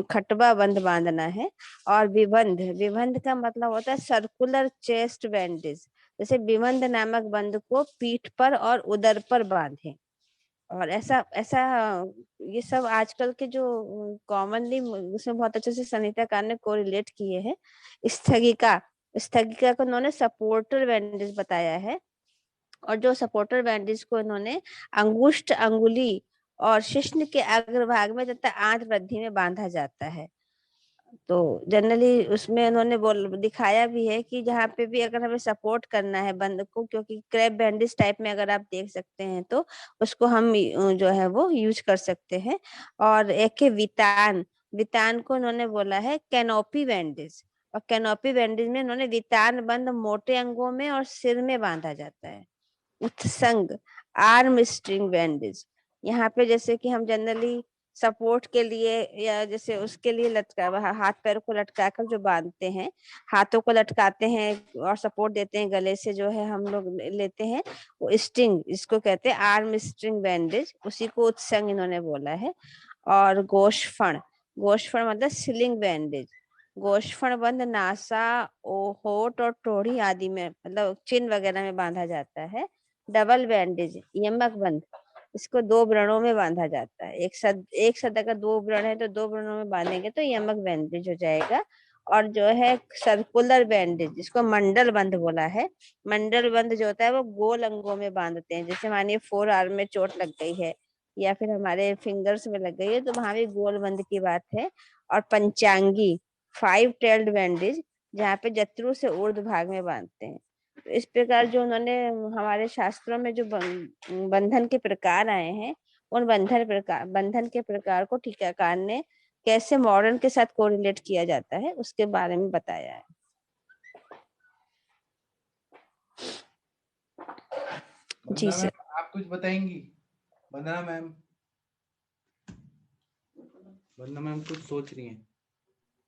खटवा बंद बांधना है। और विबंध का मतलब होता है सर्कुलर चेस्ट बैंडेज, जैसे विबंध नामक बंध को पीठ पर और उदर पर बांधे। और ऐसा ऐसा ये सब आजकल के जो कॉमनली उसमें बहुत अच्छे से संहिताकार ने कोरिलेट किए हैं। स्थगिका को उन्होंने सपोर्टर बैंडेज बताया है, और जो सपोर्टर बैंडेज को इन्होंने अंगुष्ठ, अंगुली और शिश्न के अग्रभाग में तथा आंत वृद्धि में बांधा जाता है। तो जनरली उसमें उन्होंने दिखाया भी है कि जहाँ पे भी अगर हमें सपोर्ट करना है बंद को, क्योंकि क्रैब बैंडेज टाइप में अगर आप देख सकते हैं तो उसको हम जो है वो यूज कर सकते हैं। और एक है वितान, वितान को उन्होंने बोला है कैनोपी बैंडेज, और कैनोपी बैंडेज में उन्होंने वितान बंद मोटे अंगों में और सिर में बांधा जाता है। उत्संग आर्म स्ट्रिंग बैंडेज, यहाँ पे जैसे कि हम जनरली सपोर्ट के लिए या जैसे उसके लिए हाथ पैर को लटका कर जो बांधते हैं, हाथों को लटकाते हैं और सपोर्ट देते हैं गले से, जो है हम लोग लेते हैं वो स्ट्रिंग, इसको कहते हैं आर्म स्ट्रिंग बैंडेज, उसी को उत्संग इन्होंने बोला है। और गोशफण, गोशफण मतलब सिलिंग बैंडेज, गोशफण बंद नासा होठ और टोड़ी आदि में मतलब चिन वगैरह में बांधा जाता है। डबल बैंडेज यमक बंद, इसको 2 व्रणों में बांधा जाता है। एक साथ अगर 2 व्रण है तो 2 व्रणों में बांधेंगे तो यमक बैंडेज हो जाएगा। और जो है सर्कुलर बैंडेज, जिसको मंडल बंद बोला है, मंडल बंद जो होता है वो गोल अंगों में बांधते हैं। जैसे मानिए 4 आर्म में चोट लग गई है या फिर हमारे फिंगर्स में लग गई है तो वहां भी गोल बंद की बात है। और पंचांगी 5 टेल्ड बैंडेज, जहाँ पे जत्रु से ऊर्ध्व भाग में बांधते हैं। तो इस प्रकार जो उन्होंने हमारे शास्त्रों में जो बंधन के प्रकार आए हैं, उन बंधन के प्रकार को टीकाकार ने कैसे मॉडर्न के साथ कोरिलेट किया जाता है उसके बारे में बताया है। जी वंदना सर। मैम आप कुछ बताएंगी? वंदना मैम, वंदना मैम कुछ सोच रही हैं?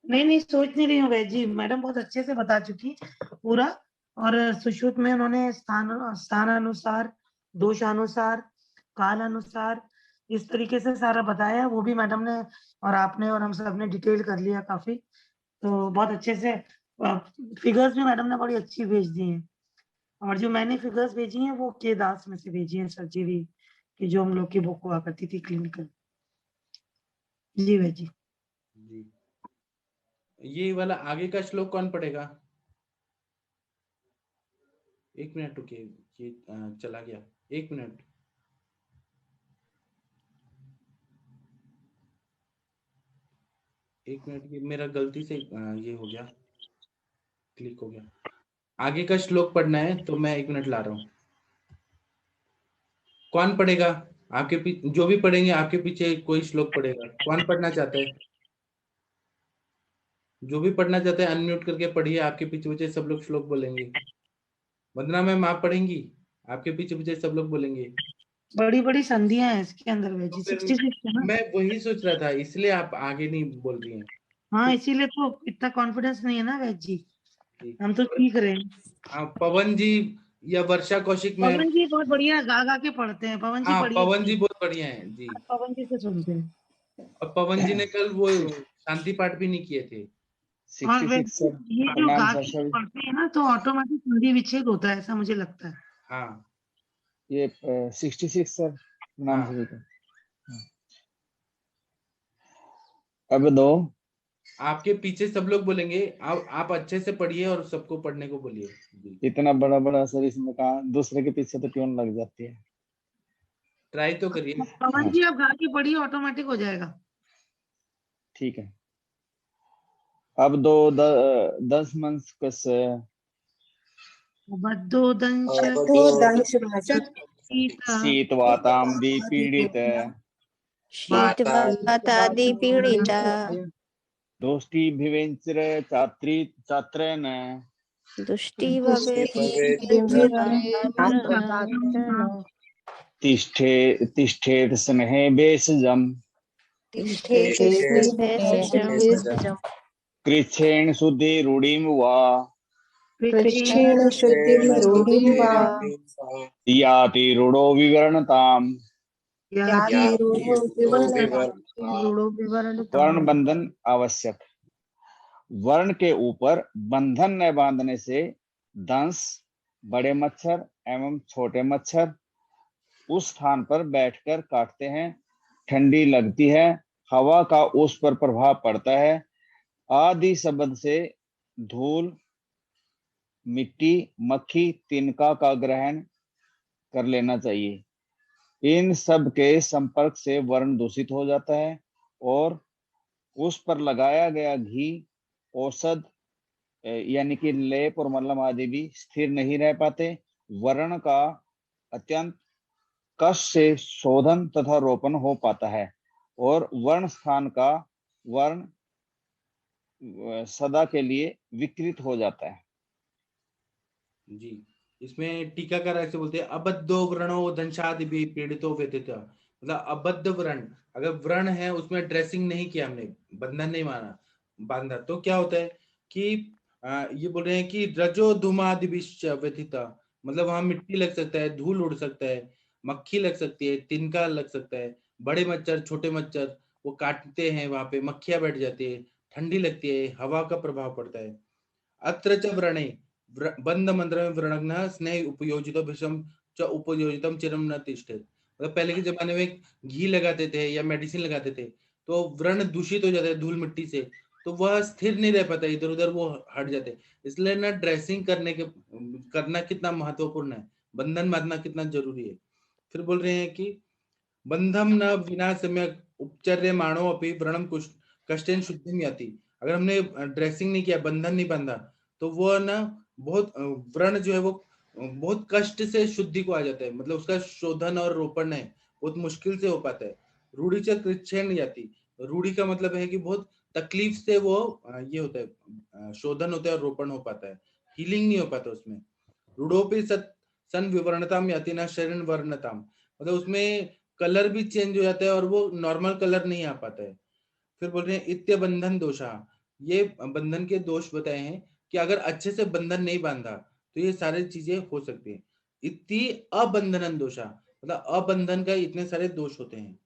नहीं सोच नहीं रही हूँ वैद जी, मैडम बहुत अच्छे से बता चुकी पूरा। और सुश्रुत में उन्होंने स्थान अनुसार, दोषानुसार, काल अनुसार इस तरीके से सारा बताया, वो भी मैडम ने और आपने और हम सब ने डिटेल कर लिया काफी। तो बहुत अच्छे से फिगर्स भी मैडम ने बड़ी अच्छी भेज दी हैं। और जो मैंने फिगर्स भेजी हैं वो के दास में से भेजी हैं सर्जरी की, जो हम लोग की बुक हुआ करती थी क्लिनिकल। जी वैद जी। जी, ये वाला आगे का श्लोक कौन पढ़ेगा? 1 मिनट रुकिए, ये चला गया, 1 मिनट। ये मेरा गलती से ये हो गया, क्लिक हो गया। आगे का श्लोक पढ़ना है तो मैं 1 मिनट ला रहा हूँ। कौन पढ़ेगा? आपके पीछे जो भी पढ़ेंगे, आपके पीछे कोई श्लोक पढ़ेगा। कौन पढ़ना चाहता है? जो भी पढ़ना चाहते हैं अनम्यूट करके पढ़िए, आपके पीछे पीछे सब लोग श्लोक बोलेंगे। वंदना मैम आप पढ़ेंगी, आपके पीछे पीछे सब लोग बोलेंगे। बड़ी बड़ी संधियां हैं इसके अंदर वैद जी, तो फिर 66 है ना। मैं वही सोच रहा था, इसलिए आप आगे नहीं बोल रही हैं। हाँ इसीलिए तो इतना कॉन्फिडेंस नहीं है ना वैद जी, जी। हम तो सीख रहे हैं। हाँ, पवन जी या वर्षा कौशिक में। पवन जी बहुत बढ़िया गा गा के पढ़ते हैं, पवन जी हाँ, पढ़िए। पवन जी बहुत बढ़िया हैं जी। पवन जी से सुनते हैं। और पवन जी ने कल वो शांति पाठ भी नहीं किए थे। और 66 सर, ये जो प्रणाम गा सर के सभी। पढ़ते हैं ना तो ऑटोमेटिक संधि विच्छेद होता है, ऐसा मुझे लगता है। हाँ ये 66 सर, प्रणाम हाँ, सभी को। अब दो। आपके पीछे सब लोग बोलेंगे, आप अच्छे से पढ़िए और सबको पढ़ने को बोलिए जी। इतना बड़ा बड़ा सर इसमें कहा, दूसरे के पीछे तो ट्यून लग जाती है। ट्राई तो करिए। पवन जी आप गा के पढ़िए, ऑटोमेटिक हो जाएगा। ठीक है। अब दो 10 मंथ कस्य बद्धोदंश शीतवाताम पीड़ित शीतवातादि पीड़िता दोष्टि भिवेंचर छात्रेण दुष्टि भवेत् तिष्ठेत स्नेहे भेषजम् कृच्छेण शुद्धि रूढ़िम वा कृच्छेन याति रूढ़ो विवरणताम्। वर्ण बंधन आवश्यक। वर्ण के ऊपर बंधन न बांधने से दंश, बड़े मच्छर एवं छोटे मच्छर उस स्थान पर बैठकर काटते हैं, ठंडी लगती है, हवा का उस पर प्रभाव पड़ता है आदि शब्द से धूल, मिट्टी, मक्खी, तिनका का ग्रहण कर लेना चाहिए। इन सब के संपर्क से वर्ण दूषित हो जाता है और उस पर लगाया गया घी, औषध यानी कि लेप और मलम आदि भी स्थिर नहीं रह पाते। वर्ण का अत्यंत कष्ट से शोधन तथा रोपण हो पाता है और वर्ण स्थान का वर्ण सदा के लिए विकृत हो जाता है। जी, इसमें टीकाकार ऐसे बोलते हैं, अबद्धो व्रणो दंशादि भी पीड़ितो व्यथित। मतलब अबद्ध व्रण, अगर व्रण है उसमें ड्रेसिंग नहीं किया हमने, बंधन नहीं माना बांधा, तो क्या होता है कि ये बोल रहे हैं कि रजो धूमादि व्यथित, मतलब वहां मिट्टी लग सकता है, धूल उड़ सकता है, मक्खी लग सकती है, तिनका लग सकता है, बड़े मच्छर छोटे मच्छर वो काटते हैं, वहां पे मक्खियां बैठ जाती है, ठंडी लगती है, हवा का प्रभाव पड़ता है। अत्र च व्रणे बंद मंत्र में व्रणग्न स्नेह उपयोजितो भीषम च उपयोजितम चिरम न तिष्ठेत। मतलब पहले के जमाने में घी लगाते थे या मेडिसिन लगाते थे, तो व्रण दूषित हो जाते हैं धूल मिट्टी से, तो वह स्थिर नहीं रह पाता, इधर उधर वो हट जाते। इसलिए ना ड्रेसिंग करना कितना महत्वपूर्ण है, बंधन बांधना कितना जरूरी है। फिर बोल रहे हैं कि बंधम न विना सम्यक उपचर्यमाणो अपि व्रणम कष्टेन शुद्धिम याति। अगर हमने ड्रेसिंग नहीं किया, बंधन नहीं बांधा, तो वो ना बहुत व्रण जो है वो बहुत कष्ट से शुद्धि को आ जाता है, मतलब उसका शोधन और रोपण है बहुत मुश्किल से हो पाता है। रूढ़ी च कृच्छेन याति, रूढ़ी का मतलब है कि बहुत तकलीफ से वो ये होता है, शोधन होता है और रोपण हो पाता है, हीलिंग नहीं हो पाता उसमें। रूढ़ोपि सन विवर्णताम याति न शरीर वर्णताम, मतलब उसमें कलर भी चेंज हो जाता है और वो नॉर्मल कलर नहीं आ पाता है। फिर बोल रहे हैं इत्य बंधन दोषा, ये बंधन के दोष बताए हैं कि अगर अच्छे से बंधन नहीं बांधा तो ये सारी चीजें हो सकती है। इति अबंधन दोषा, मतलब अबंधन का इतने सारे दोष होते हैं।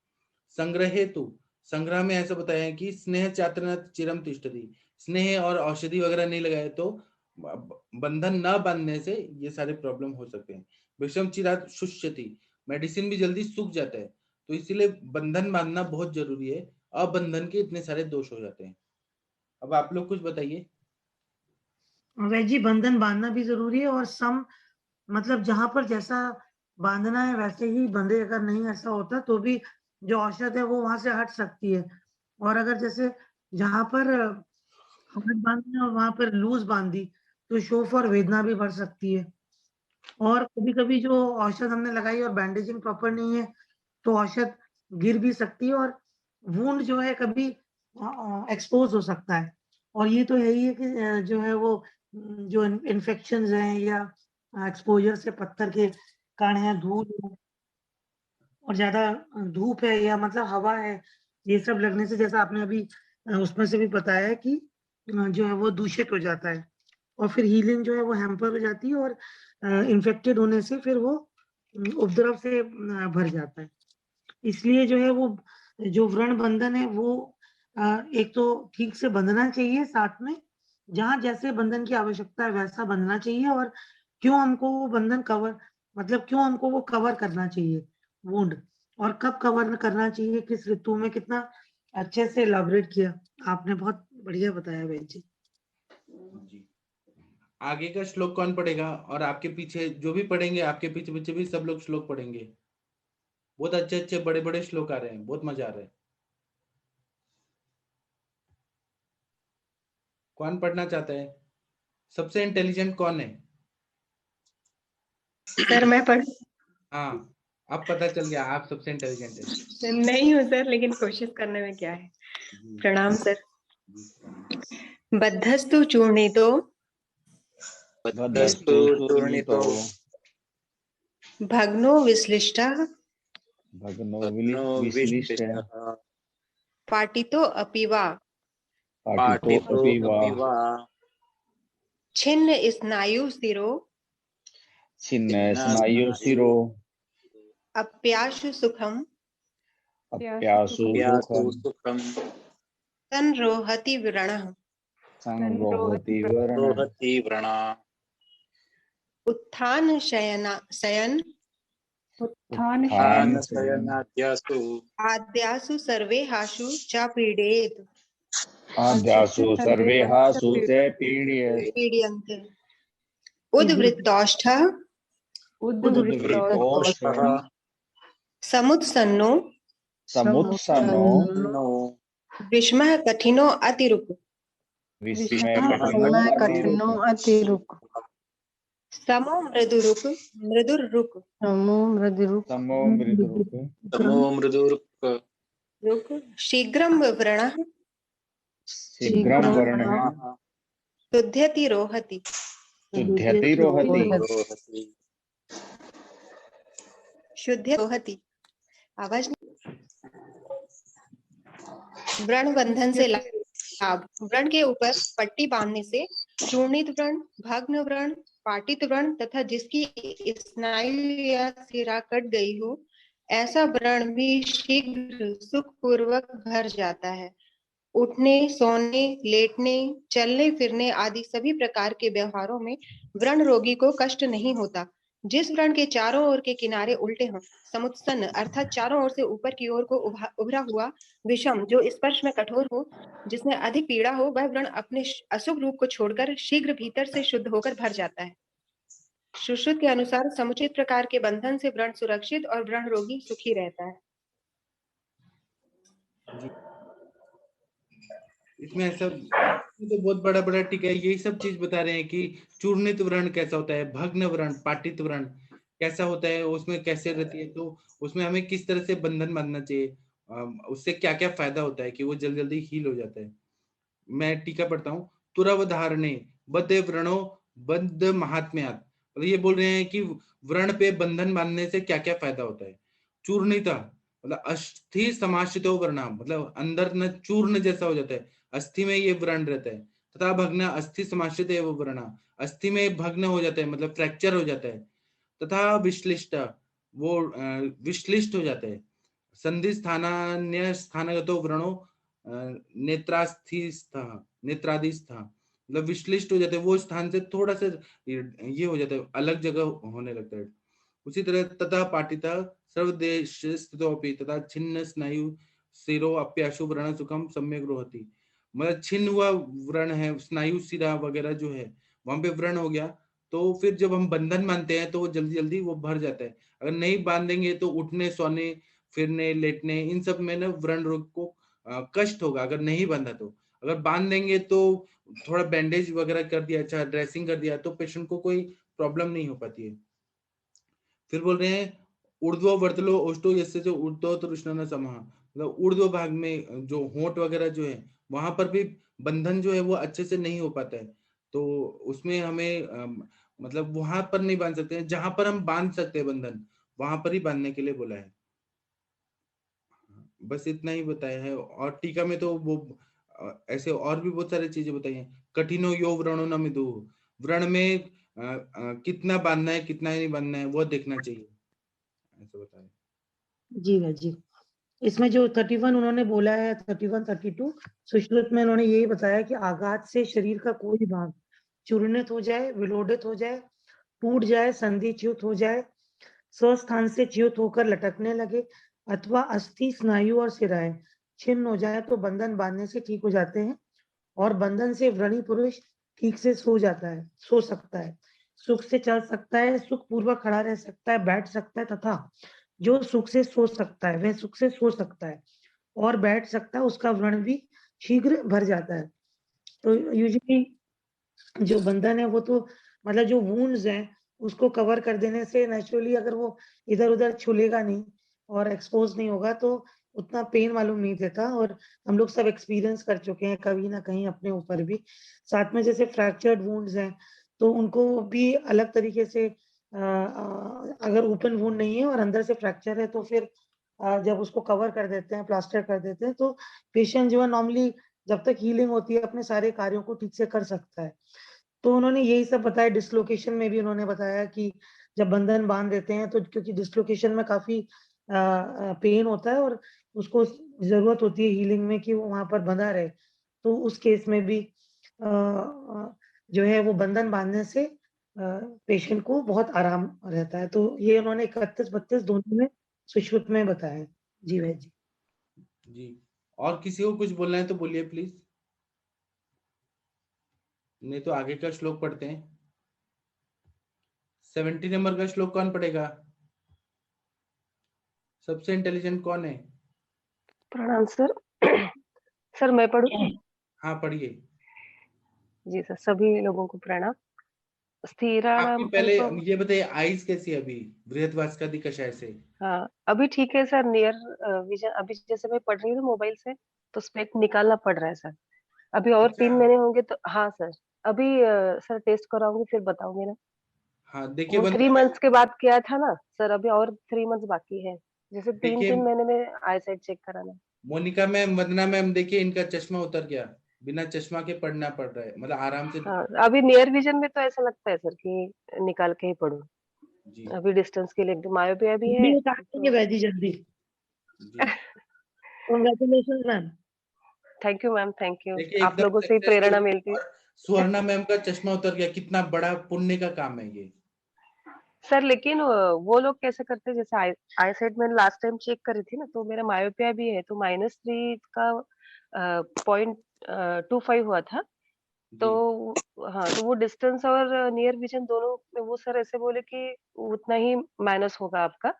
संग्रह हेतु, संग्रह में ऐसा बताया है कि स्नेह चात्र चिरम तिष्ठति, स्नेह और औषधि वगैरह नहीं लगाए तो बंधन न बांधने से ये सारे प्रॉब्लम हो सकते हैं। विषम चिरात शुष्यति, मेडिसिन भी जल्दी सूख जाता है, तो इसीलिए बंधन बांधना बहुत जरूरी है। अबंधन के इतने सारे दोष हो जाते हैं। अब आप लोग कुछ बताइए। जी, बंधन बांधना भी जरूरी है और सम मतलब जहां पर जैसा बांधना है वैसे ही बंधे, अगर नहीं ऐसा होता तो भी जो औषध है वो वहां से हट सकती है। और अगर जैसे जहां पर हार्ड बांधना और वहां पर लूज बांधी तो शोफ और वेदना भी बढ़ सकती है। और कभी कभी जो औषध हमने लगाई और बैंडेजिंग प्रॉपर नहीं है तो औषध गिर भी सकती है और वुंड जो है कभी एक्सपोज हो सकता है। और ये तो यही है कि जो है वो जो इन्फेक्शंस हैं या एक्सपोजर से पत्थर के कण हैं, धूल है और ज्यादा धूप है या मतलब हवा है, ये सब लगने से जैसा आपने अभी उसमें से भी बताया है कि जो है वो दूषित हो जाता है और फिर हीलिंग जो है वो हैम्पर हो जाती है और इन्फेक्टेड होने से फिर वो उपद्रव से भर जाता है। इसलिए जो है वो जो व्रण बंधन है वो एक तो ठीक से बंधना चाहिए, साथ में जहां जैसे बंधन की आवश्यकता है वैसा बंधना चाहिए। और क्यों हमको वो बंधन कवर, मतलब क्यों हमको वो कवर करना चाहिए वुंड, और कब कवर करना चाहिए, किस ऋतु में, कितना अच्छे से एलाबोरेट किया आपने, बहुत बढ़िया बताया बहन जी। आगे का श्लोक कौन पढ़ेगा? और आपके पीछे जो भी पढ़ेंगे, आपके पीछे पीछे भी सब लोग श्लोक पढ़ेंगे। बहुत अच्छे अच्छे बड़े बड़े श्लोक आ रहे हैं, बहुत मजा आ रहा है। कौन पढ़ना चाहता है? सबसे इंटेलिजेंट कौन है? सर मैं पढ़ हाँ, अब पता चल गया आप सबसे इंटेलिजेंट है। नहीं हूँ सर, लेकिन कोशिश करने में क्या है। प्रणाम सर। बद्धस्तु चूर्णितो भग्नो विश्लिष्टः पाटितो अपि वा छिन्न स्नायु शिरो अप्याशु सुखम संरोहति व्रणः उत्थान शयन आद्यासु सर्वेहासु च पीडेत पीड्यन्ते उद्वृत्तौष्ठः समुत्सन्नो विषमः कठिनो अतिरुक् विस्मय कठिनो अतिरुक् समो मृदुरुक् मृदुर्रुक् समो मृदुरुक् समो मृदुरुक् तमो मृदुरुक् रुक् शीघ्रं व्रणः शीघ्रं वर्णः शुध्यति रोहति शुध्यति रोहति शुद्ध रोहति। आवाज नहीं। व्रण बंधन से लाभ। व्रण के ऊपर पट्टी बांधने से चूर्णित व्रण, भग्न व्रण, पाटित व्रण तथा जिसकी स्नायु या सिरा कट गई हो, ऐसा व्रण भी शीघ्र सुखपूर्वक भर जाता है। उठने, सोने, लेटने, चलने फिरने आदि सभी प्रकार के व्यवहारों में व्रण रोगी को कष्ट नहीं होता। जिस व्रण के चारों ओर के किनारे उल्टे हों, समुत्सन्न अर्थात चारों ओर से ऊपर की ओर को उभरा हुआ, विषम जो स्पर्श में कठोर हो, जिसमें अधिक पीड़ा हो, वह व्रण अपने अशुभ रूप को छोड़कर शीघ्र भीतर से शुद्ध होकर भर जाता है। सुश्रुत के अनुसार समुचित प्रकार के बंधन से व्रण सुरक्षित और व्रण रोगी सुखी रहता है। इसमें ऐसा तो बहुत बड़ा बड़ा टीका है, यही सब चीज बता रहे हैं कि चूर्णित व्रण कैसा होता है, भग्न व्रण, पाटित व्रण कैसा होता है, उसमें कैसे रहती है, तो उसमें हमें किस तरह से बंधन बांधना चाहिए, उससे क्या क्या फायदा होता है कि वो जल्दी जल्दी हील हो जाता है। मैं टीका पढ़ता हूँ। तुरवधारणे बद्ध व्रणो बद्ध महात्म्यात्, मतलब ये बोल रहे हैं कि व्रण पे बंधन बांधने से क्या क्या फायदा होता है। चूर्णिता मतलब अस्थि समाश्रितो व्रणा, मतलब अंदर न चूर्ण जैसा हो जाता है, अस्थि में ये व्रण रहता है। तथा भग्न अस्थि समाश्रित एवं व्रणा, अस्थि में भग्न हो जाता है मतलब फ्रैक्चर हो जाता है। तथा विश्लिष्ट वो विश्लिष्ट हो जाता है। संधि स्थानान्य स्थानगतो व्रणो नेत्रास्थिस्थ नेत्रादिस्थ, मतलब विश्लिष्ट हो जाते हैं, वो स्थान से थोड़ा सा ये हो जाता है, अलग जगह होने लगता है। उसी तरह तथा पाटिता सर्वदेश स्थितोपि तथा छिन्न स्नायु सिरो अप्याशु व्रण सुखम सम्यक रोहति, मतलब छिन्न हुआ व्रण है, स्नायु सिरा वगैरह जो है वहां पे व्रण हो गया, तो फिर जब हम बंधन बांधते हैं तो वो जल्दी जल्दी वो भर जाता है। अगर नहीं बांधेंगे तो उठने, सोने, फिरने, लेटने, इन सब में ना व्रण रोग को कष्ट होगा अगर नहीं बांधा तो। अगर बांध देंगे तो थोड़ा बैंडेज वगैरह कर दिया, अच्छा ड्रेसिंग कर दिया, तो पेशेंट को कोई प्रॉब्लम नहीं हो पाती है। फिर बोल रहे हैं ऊर्ध्व वर्तलो ओष्टो जैसे जो ऊर्ध्व तृष्णा समः, मतलब ऊर्ध्व भाग में जो होंठ वगैरह जो है वहां पर भी बंधन जो है वो अच्छे से नहीं हो पाता है, तो उसमें हमें मतलब वहां पर नहीं बांध सकते हैं, जहां पर हम बांध सकते हैं बंधन वहां पर ही बांधने के लिए बोला है। बस इतना ही बताया है। और टीका में तो वो ऐसे और भी बहुत सारी चीजें बताई हैं। कठिनो यो व्रणो न मिदु, व्रण में कितना बांधना है कितना नहीं बांधना है वो देखना चाहिए, ऐसा बता रहे। जी भाई जी। इसमें जो 31 उन्होंने बोला है, 31, 32 सुश्रुत में उन्होंने यही बताया कि आघात से शरीर का कोई भाग चूर्णित हो जाए, विलोडित हो जाए, टूट जाए, संधि च्युत हो जाए, स्वस्थान से च्युत होकर लटकने लगे, अथवा अस्थि, स्नायु और सिराएं छिन्न हो जाए तो बंधन बांधने से ठीक हो जाते हैं, और बंधन से व्रणी पुरुष ठीक से सो जाता है, सो सकता है, सुख से चल सकता है, सुख पूर्वक खड़ा रह सकता है, बैठ सकता है, तथा जो सुख से सो सकता है वह सुख से सो सकता है और बैठ सकता है, उसका व्रण भी शीघ्र भर जाता है। तो यूजुअली जो बंधन है वो तो मतलब जो वुंड्स हैं उसको कवर कर देने से नेचुरली अगर वो इधर उधर छुलेगा नहीं और एक्सपोज नहीं होगा तो उतना पेन मालूम नहीं देता, और हम लोग सब एक्सपीरियंस कर चुके हैं कभी ना कहीं अपने ऊपर भी। साथ में जैसे फ्रैक्चर्ड वुंड्स हैं तो उनको भी अलग तरीके से अगर ओपन वुंड नहीं है और अंदर से फ्रैक्चर है तो फिर जब उसको कवर कर देते हैं, प्लास्टर कर देते हैं, तो पेशेंट जो है नॉर्मली जब तक हीलिंग होती है अपने सारे कार्यों को ठीक से कर सकता है। तो उन्होंने यही सब बताया। डिसलोकेशन में भी उन्होंने बताया कि जब बंधन बांध देते हैं तो क्योंकि डिसलोकेशन में काफी पेन होता है और उसको जरूरत होती है हीलिंग में कि वो वहां पर बंधा रहे, तो उस केस में भी जो है वो बंधन बांधने से पेशेंट को बहुत आराम रहता है। तो ये उन्होंने 31-32 दोनों में सुश्रुत में बताया। जी भाई जी। जी और किसी को कुछ बोलना है तो बोलिए प्लीज, नहीं तो आगे का श्लोक पढ़ते हैं। 70 नंबर का श्लोक कौन पढ़ेगा? सबसे इंटेलिजेंट कौन है? प्रणाम सर। सर मैं पढ़ूं? हाँ पढ़िए। जी सर, सभी लोगों को प्रणाम। आपकी स्थिराणाम पहले अल्प, ये बताइए आइज कैसी है अभी बृहद्वास्कदी कषाय से? हाँ अभी ठीक है सर। नियर विजन अभी जैसे मैं पढ़ रही हूँ मोबाइल से, तो स्पेक निकालना पड़ रहा है सर। अभी और अच्छा 3 महीने होंगे तो हाँ सर। अभी सर टेस्ट कराऊंगी फिर बताऊंगी ना। हाँ देखिए वो 3 वंदना मैम, मंथ्स के बाद किया था ना सर, अभी और 3 मंथ्स बाकी है। जैसे तीन देखिए 3 महीने में आई साइड चेक कराना है। मोनिका मैम, वंदना मैम, देखिए इनका चश्मा उतर गया, बिना चश्मा के पढ़ना पड़ रहा है, मतलब आराम से। हाँ अभी नियर विजन में तो ऐसा लगता है सर कि निकाल के ही पढ़ूं। जी अभी डिस्टेंस के लिए एकदम मायोपिया भी है वीडियो काट देंगे तो। वैदी जल्दी। जी congratulation ma'am. Thank you ma'am, thank you. देखिए आप एकदम लोगों से ही सक्सेस प्रेरणा स्टोरी। मिलती है। और सुवर्णा मैम का चश्मा उतर गया, कितना बड़ा पुण्य का काम है ये। सर लेकिन वो लोग कैसे करते हैं, जैसे आई साइड मैंने लास्ट टाइम चेक करी थी ना, तो मेरा मायोपिया भी है, तो -3 का 0.25 हुआ था। तो जी हाँ, तो वो डिस्टेंस और नियर विजन दोनों में वो सर ऐसे बोले कि उतना ही माइनस होगा आपका।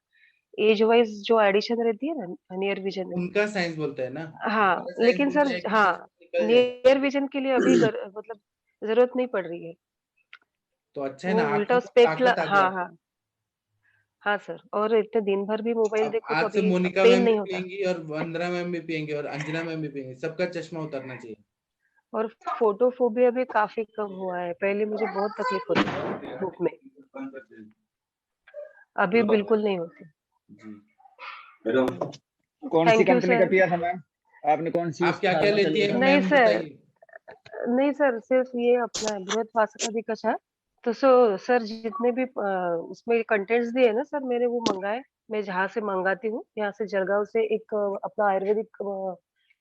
एज वाइज जो एडिशन रहती है ना नियर विजन में। उनका साइंस बोलता है ना, हाँ हमारा साइंस लेकिन बोलता सर है कि हाँ, चश्मा निकल नियर विजन के लिए अभी जाए। मतलब जरूरत नहीं पड़ रही है। तो अच्छा है वो ना, आपके उल्टा ऊपर स्पेक ताकत आ गया। हाँ हाँ। हाँ सर, और इतने दिन भर भी मोबाइल अब देखो तो आज से अभी मोनिका पेन मैम भी नहीं होता। पियेंगी और वंदना मैम भी पियेंगी और अंजना मैम भी पियेंगी, सबका चश्मा उतरना चाहिए। और फोटोफोबिया भी काफी कम हुआ है। पहले मुझे बहुत तकलीफ होती थी धूप में, अभी बिल्कुल नहीं होती। जी कौन सी थैंक यू कंपनी का सर। पिया था मैम? आपने कौन सी आप क्या क्या फार्मा का लेती लिया है था? नहीं मैम सर, बताइए। नहीं सर, सिर्फ ये अपना बृहद भी कछा। तो सर जितने भी उसमें कंटेंट्स दिए ना सर, मैंने वो मंगाए। मैं जहाँ से मंगाती हूँ, यहाँ से जलगांव से एक अपना आयुर्वेदिक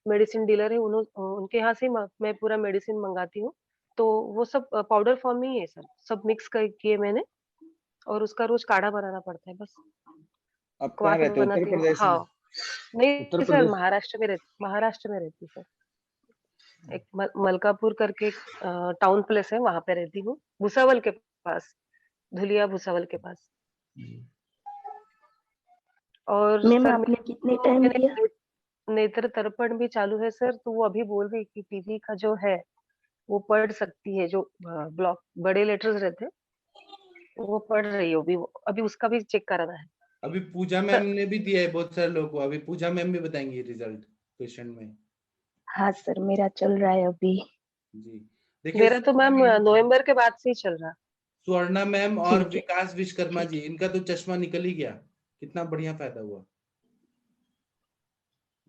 मेडिसिन डीलर है, उनके यहाँ से ही मैं पूरा मेडिसिन मंगाती हूँ। तो वो सब पाउडर फॉर्म में ही है सर, सब मिक्स किए मैंने। और उसका रोज काढ़ा बनाना पड़ता है बस। आप कहाँ क्वाथ रहते हो, उत्तर बनाती हूँ प्रदेश में? हाँ। उत्तर नहीं सर, प्रदेश। महाराष्ट्र में रहती हूँ सर। एक मलकापुर करके टाउन प्लेस है, वहां पे रहती हूँ, भुसावल के पास, धुलिया भुसावल के पास। और मैम सर आपने कितने तो टाइम मैंने किया? नेत्र तर्पण भी चालू है सर, तो वो अभी बोल रही कि टीवी का जो है वो पढ़ सकती है, जो ब्लॉक बड़े लेटर्स रहते हैं वो पढ़ रही है अभी उसका भी चेक कराना है अभी पूजा मैम सर। ने भी दिया है बहुत सारे लोगों को, अभी पूजा मैम भी बताएंगी रिजल्ट क्वेश्चन में। हाँ सर, मेरा चल रहा है अभी। जी देखिए मेरा तो मैम नवंबर के बाद से ही चल रहा। स्वर्णा मैम और ठीक है। विकास विश्वकर्मा जी, इनका तो चश्मा निकल ही गया, कितना बढ़िया फायदा हुआ।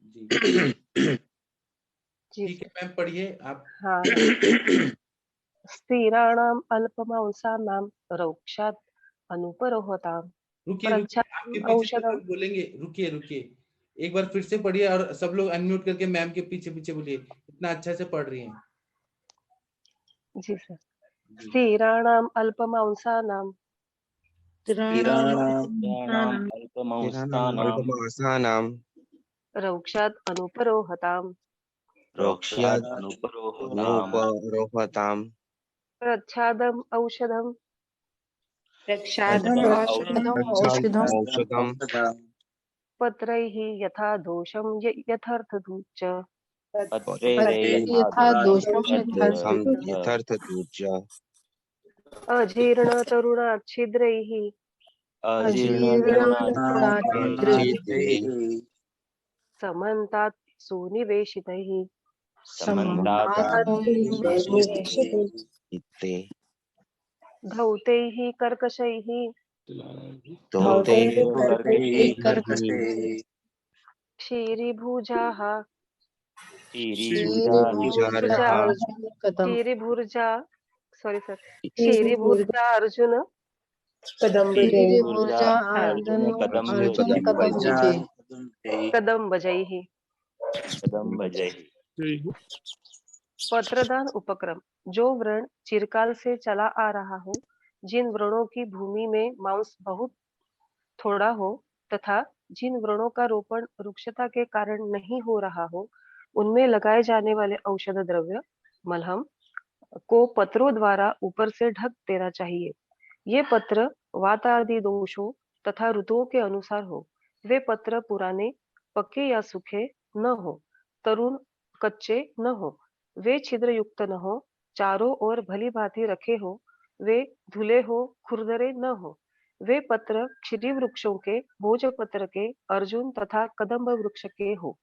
जी जी ठीक है सर। मैम, पढ़िए आप। हाँ हाँ। स्थिराणाम अल्पमांसानां रौक्षात् अनुपरोहताम् रुकिए रुकिए, आपके प्रच्छादनम् पीछे सब औषधम्। लोग बोलेंगे, रुकिए रुकिए, एक बार फिर से पढ़िए और सब लोग अनम्यूट करके मैम के पीछे पीछे बोलिए, इतना अच्छा से पढ़ रही हैं। जी सर। जी स्थिराणाम अल्पमांसानां कीराणाम् अल्पमंस्तानाम् अल्पमासानां रौक्षात् अनुपरोहताम् रक्ष्याद् अनुपरोहताम् अनुपरोहताम् प्रच्छादम् औषधम् प्रक्षाधम औषधम रक्षाद् औषधम् पत्रैः यथा दोषं यथार्थदूच अजीर्ण यथा दोषं दोषं यथार्थदूर्जा तरुणाच्छिद्रैः जीर्णतरुणाच्छिद्रैः समन्तात् सुनिवेशितैः इत्ते धौतैः कर्कशैः धौतैः कर्कशैः क्षीरिभुजाः क्षीरिभुजाः क्षीरिभुजा सॉरी सर क्षीरिभुजा अर्जुन क्षीरिभुजा कदम्बजैः कदम्बजैः। पत्रदान उपक्रम। जो व्रण चिरकाल से चला आ रहा हो, जिन व्रणों की भूमि में मांस बहुत थोड़ा हो तथा जिन व्रणों का रोपण रुक्षता के कारण नहीं हो रहा हो, उनमें लगाए जाने वाले औषध द्रव्य मलहम को पत्रों द्वारा ऊपर से ढक देना चाहिए। ये पत्र वात आदि दोषों तथा ऋतुओं के अनुसार हो। वे पत्र पुराने, पके या सूखे न हो। तरुण कच्चे न हो, वे छिद्र युक्त न हो, चारों ओर भली भांति रखे हो, वे धुले हो, खुरदरे न हो, वे पत्र क्षिति वृक्षों के, भोजपत्र के, अर्जुन तथा कदम्ब वृक्ष के हो।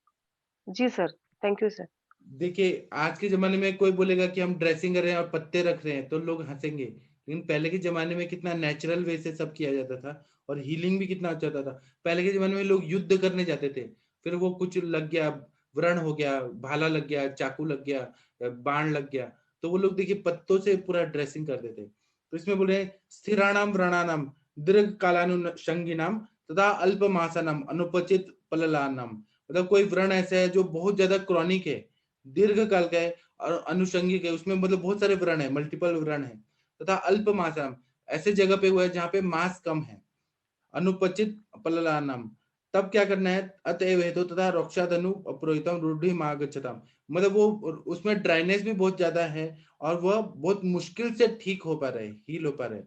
जी सर, थैंक यू सर। देखिए आज के जमाने में कोई बोलेगा कि हम ड्रेसिंग कर रहे हैं और पत्ते रख रहे हैं तो लोग हंसेंगे, लेकिन पहले के जमाने में कितना नेचुरल वे से सब किया जाता था और हीलिंग भी कितना अच्छा होता था। पहले के जमाने में लोग युद्ध करने जाते थे, फिर वो कुछ लग गया, व्रण हो गया, भाला लग गया, चाकू लग गया, बाण लग गया, तो वो लोग देखिए पत्तों से पूरा ड्रेसिंग करते थे। तो इसमें बोले स्थिराणाम व्रणानाम दीर्घ कालानुषंगिनाम तथा अल्पमासानाम अनुपचित पललानाम, मतलब कोई व्रण ऐसा है जो बहुत ज्यादा क्रॉनिक है, दीर्घ काल का है और अनुषंगिक है, उसमें मतलब बहुत सारे व्रण है, मल्टीपल व्रण है, तथा अल्प मासाम ऐसे जगह पे हुआ है जहाँ पे मास कम है, अनुपचित पललानाम, तब क्या करना है, अतएव हेतु तथा रोक्षाधनु अपरोहितम रूढ़ि मागच्छताम, मतलब वो उसमें ड्राइनेस भी बहुत ज्यादा है और वह बहुत मुश्किल से ठीक हो पा रहे, हील हो पा रहे,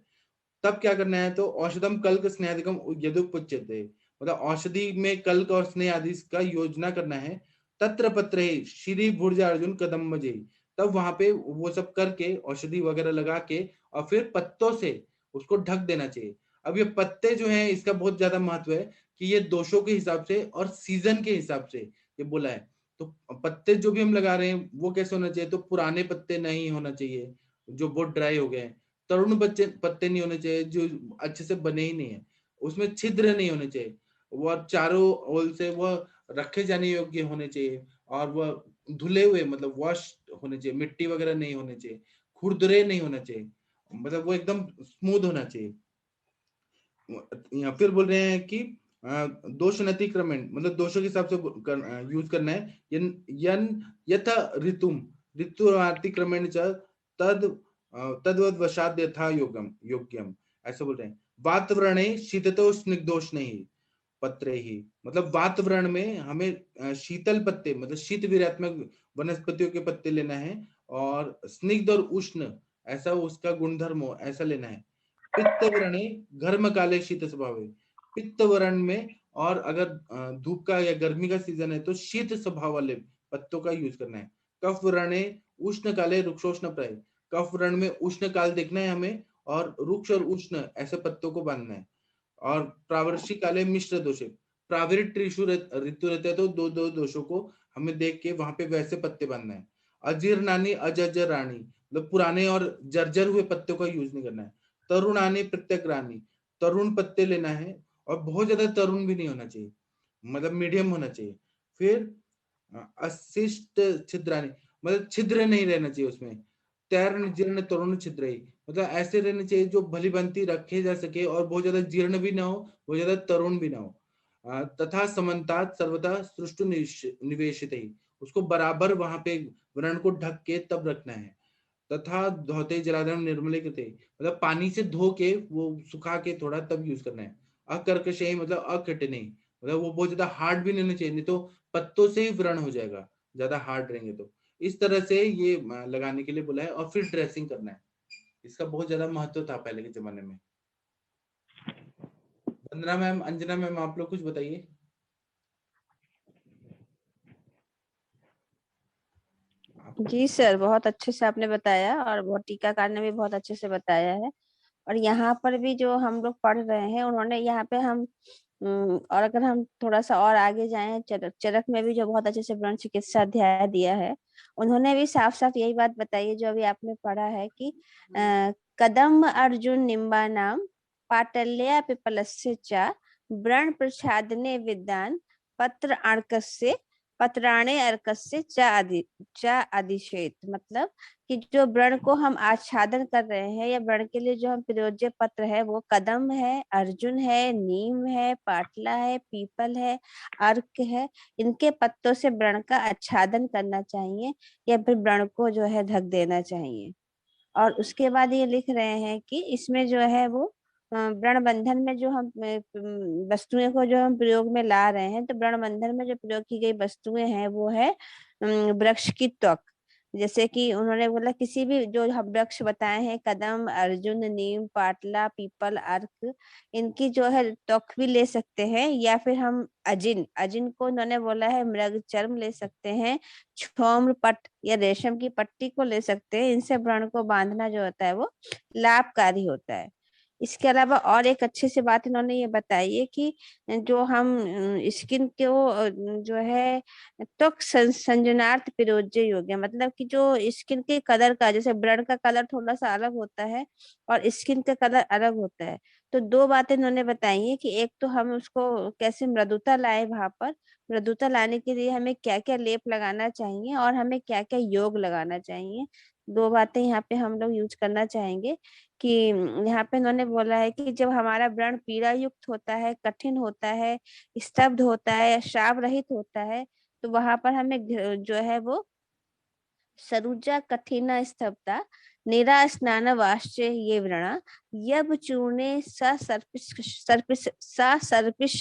तब क्या करना है, तो औषधम कल्क स्नेहादिकम यदुपच्यते, मतलब औषधि में कल्क और स्नेह आदि का योजना करना है, तत्र पत्र श्री भुर्ज अर्जुन कदम मजे, तब वहां पे वो सब करके औषधि वगैरह लगा के और फिर पत्तों से उसको ढक देना चाहिए। अब ये पत्ते जो हैं इसका बहुत ज्यादा महत्व है कि ये दोषों के हिसाब से और सीजन के हिसाब से ये बोला है। तो पत्ते जो भी हम लगा रहे हैं वो कैसे होना चाहिए, तो पुराने पत्ते नहीं होना चाहिए जो बहुत ड्राई हो गए हैं, तरुण बच्चे पत्ते नहीं होने चाहिए जो अच्छे से बने ही नहीं है, उसमें छिद्र नहीं होने चाहिए, वह चारों ओर से वह रखे जाने योग्य होने चाहिए और वह धुले हुए मतलब वॉश होने चाहिए, मिट्टी वगैरह नहीं होने चाहिए, खुरदरे नहीं होना चाहिए, मतलब वो एकदम स्मूथ होना चाहिए। यहाँ फिर बोल रहे हैं कि दोष नतिक्रमण, मतलब दोषों के हिसाब से यूज करना है, यन यथा ऋतुम ऋतु अतिक्रमण तद तद्वद वशाद यथा योगम योग्यम, ऐसा बोल रहे हैं। वातव्रणे शीततो स्निग्धोष नहीं पत्रे ही, मतलब वातवरण में हमें शीतल पत्ते मतलब शीत वीर्यात्मक वनस्पतियों के पत्ते लेना है और स्निग्ध और उष्ण ऐसा उसका गुणधर्म हो ऐसा लेना है। पित्त वरणे घर्म काले शीत स्वभाव, पित्त वर्ण में और अगर धूप का या गर्मी का सीजन है तो शीत स्वभाव वाले पत्तों का यूज करना है। कफ वरणे उष्ण काले रुक्षोष्ण प्राय, कफ वर्ण में उष्ण काल देखना है हमें और रुक्ष और उष्ण ऐसे पत्तों को बांधना है। और प्रावर्षी काले मिश्र दोष, प्रावृत ऋतु रहते हैं तो दो दो दोषों को हमें देख के वहां पे वैसे पत्ते बांधना है। अजीर्णानी अजर्जर रानी, मतलब पुराने और जर्जर हुए पत्तों का यूज नहीं करना है। तरुणानी प्रत्यक रानी, तरुण पत्ते लेना है और बहुत ज्यादा तरुण भी नहीं होना चाहिए, मतलब मीडियम होना चाहिए। फिर अशिष्ट छिद्रानी, मतलब छिद्र नहीं रहना चाहिए उसमें। तैर्ण जीर्ण तरुण छिद्र ही, मतलब ऐसे रहने चाहिए जो भली भांति रखे जा सके और बहुत ज्यादा जीर्ण भी ना हो, बहुत ज्यादा तरुण भी ना हो। तथा समन्तात सर्वदा सृष्टु निवेशित ही, उसको बराबर वहां पे व्रण को ढक के तब रखना है। तथा धोते जलाधर्म निर्मले करते, मतलब पानी से धो के वो सुखा के थोड़ा तब यूज करना है। अकर्कश मतलब अकट नहीं, मतलब वो बहुत ज्यादा हार्ड भी नहीं होना चाहिए, नहीं तो पत्तों से ही व्रण हो जाएगा ज्यादा हार्ड रहेंगे तो। इस तरह से ये लगाने के लिए बोला है और फिर ड्रेसिंग करना है, इसका बहुत ज्यादा महत्व था पहले के जमाने में। वंदना मैम, अंजना मैम, आप लोग कुछ बताइए। जी सर, बहुत अच्छे से आपने बताया और बहुत टीकाकार ने भी बहुत अच्छे से बताया है। और यहाँ पर भी जो हम लोग पढ़ रहे हैं उन्होंने यहाँ पे हम और अगर हम थोड़ा सा और आगे जाएं, चरक में भी जो बहुत अच्छे से व्रण चिकित्सा अध्याय दिया है, उन्होंने भी साफ साफ यही बात बताई है जो अभी आपने पढ़ा है कि कदम अर्जुन निम्बा नाम पाटल्या पिपलस्य च व्रण प्रच्छादने विद्वान पत्र अर्कस्य पत्राणे अर्कस्य च अधिशेत, मतलब कि जो व्रण को हम आच्छादन कर रहे हैं या व्रण के लिए जो हम प्रयोज्य पत्र है वो कदम है, अर्जुन है, नीम है, पाटला है, पीपल है, अर्क है, इनके पत्तों से व्रण का आच्छादन करना चाहिए या फिर व्रण को जो है ढक देना चाहिए। और उसके बाद ये लिख रहे हैं कि इसमें जो है वो व्रण बंधन में जो हम वस्तुएं को जो हम प्रयोग में ला रहे हैं, तो व्रण बंधन में जो प्रयोग की गई वस्तुएं हैं वो है वृक्ष की त्वक, जैसे कि उन्होंने बोला किसी भी जो हम वृक्ष बताए हैं, कदम, अर्जुन, नीम, पाटला, पीपल, अर्क, इनकी जो है त्वक भी ले सकते हैं, या फिर हम अजिन, अजिन को उन्होंने बोला है मृग चर्म ले सकते हैं, क्षौम्र पट या रेशम की पट्टी को ले सकते हैं। इनसे व्रण को बांधना जो होता है वो लाभकारी होता है। इसके अलावा और एक अच्छी सी बात इन्होंने ये बताई है कि जो हम स्किन को जो है त्वक संजनार्थ पिरोज्य योग्य, मतलब कि जो स्किन के कलर का, जैसे ब्लड का कलर थोड़ा सा अलग होता है और स्किन का कलर अलग होता है, तो दो बातें इन्होंने बताई है कि एक तो हम उसको कैसे मृदुता लाए, वहां पर मृदुता लाने के लिए हमें क्या क्या लेप लगाना चाहिए और हमें क्या क्या योग लगाना चाहिए। दो बातें यहाँ पे हम लोग यूज करना चाहेंगे कि यहाँ पे इन्होंने बोला है कि जब हमारा व्रण पीड़ा युक्त होता है, कठिन होता है, स्तब्ध होता है, श्राव रहित होता है, तो वहां पर हमें जो है वो सरुजा कठिन स्तब्धता निरा स्नान वाश्च ये व्रण यब चूर्णे सर्पिश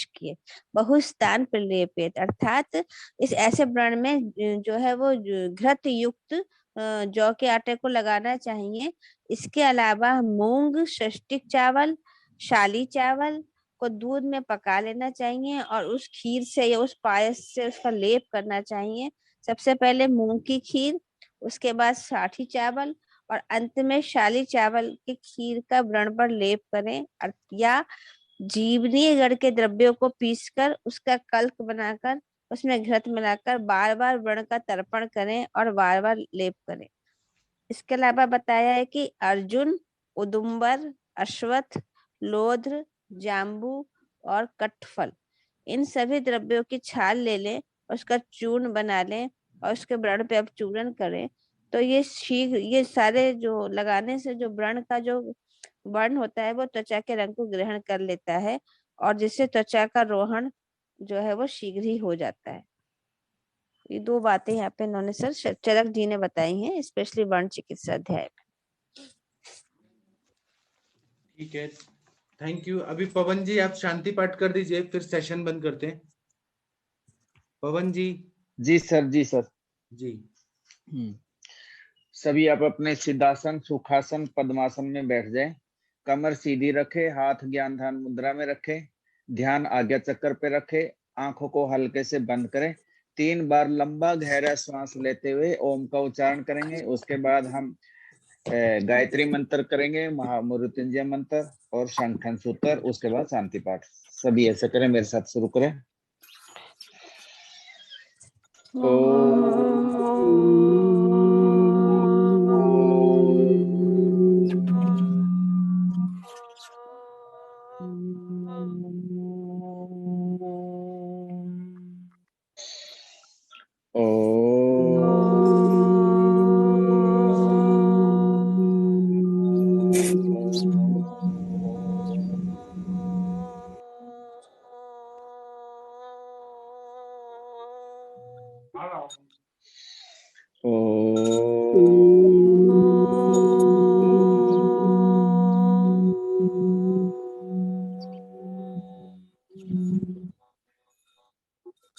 किए बहुस्थान प्रलेपित, अर्थात इस ऐसे व्रण में जो है वो घृत युक्त जौ के आटे को लगाना चाहिए। इसके अलावा मूंग, षष्टिक चावल, शाली चावल को दूध में पका लेना चाहिए और उस खीर से या उस पायस से उसका लेप करना चाहिए। सबसे पहले मूंग की खीर, उसके बाद साठी चावल और अंत में शाली चावल की खीर का व्रण पर लेप करें, या जीवनीय गढ़ के द्रव्यों को पीसकर उसका कल्क बनाकर उसमें घृत मिलाकर बार बार व्रण का तर्पण करें और बार बार लेप करें। इसके अलावा बताया है कि अर्जुन, उदुम्बर, अश्वत्थ, लोध्र, जाम्बू और कटफल, इन सभी द्रव्यों की छाल ले लें, उसका चूर्ण बना लें और उसके व्रण पे अब चूर्ण करें। तो ये शीघ्र, ये सारे जो लगाने से जो व्रण का जो वर्ण होता है वो त्वचा के रंग को ग्रहण कर लेता है और जिससे त्वचा का रोहन जो है वो शीघ्र ही हो जाता है। ये दो बातें यहाँ पे इन्होंने सर चरक जी ने बताई हैं, स्पेशली वर्ण चिकित्सा अध्याय में। ठीक है, थैंक यू। अभी पवन जी आप शांति पाठ कर दीजिए, फिर सेशन बंद करते हैं। पवन जी। जी सर, जी सर। जी। सभी आप अपने सिद्धासन, सुखासन, पद्मासन में बैठ जाएं। कमर सीधी रखे, हाथ ज्ञान ध्यान मुद्रा में रखे, ध्यान आज्ञा चक्र पे रखे, आंखों को हल्के से बंद करें। 3 बार लंबा गहरा श्वास लेते हुए ओम का उच्चारण करेंगे। उसके बाद हम गायत्री मंत्र करेंगे, महामृत्युंजय मंत्र और शंखन सूत्र, उसके बाद शांति पाठ। सभी ऐसे करें, मेरे साथ शुरू करें।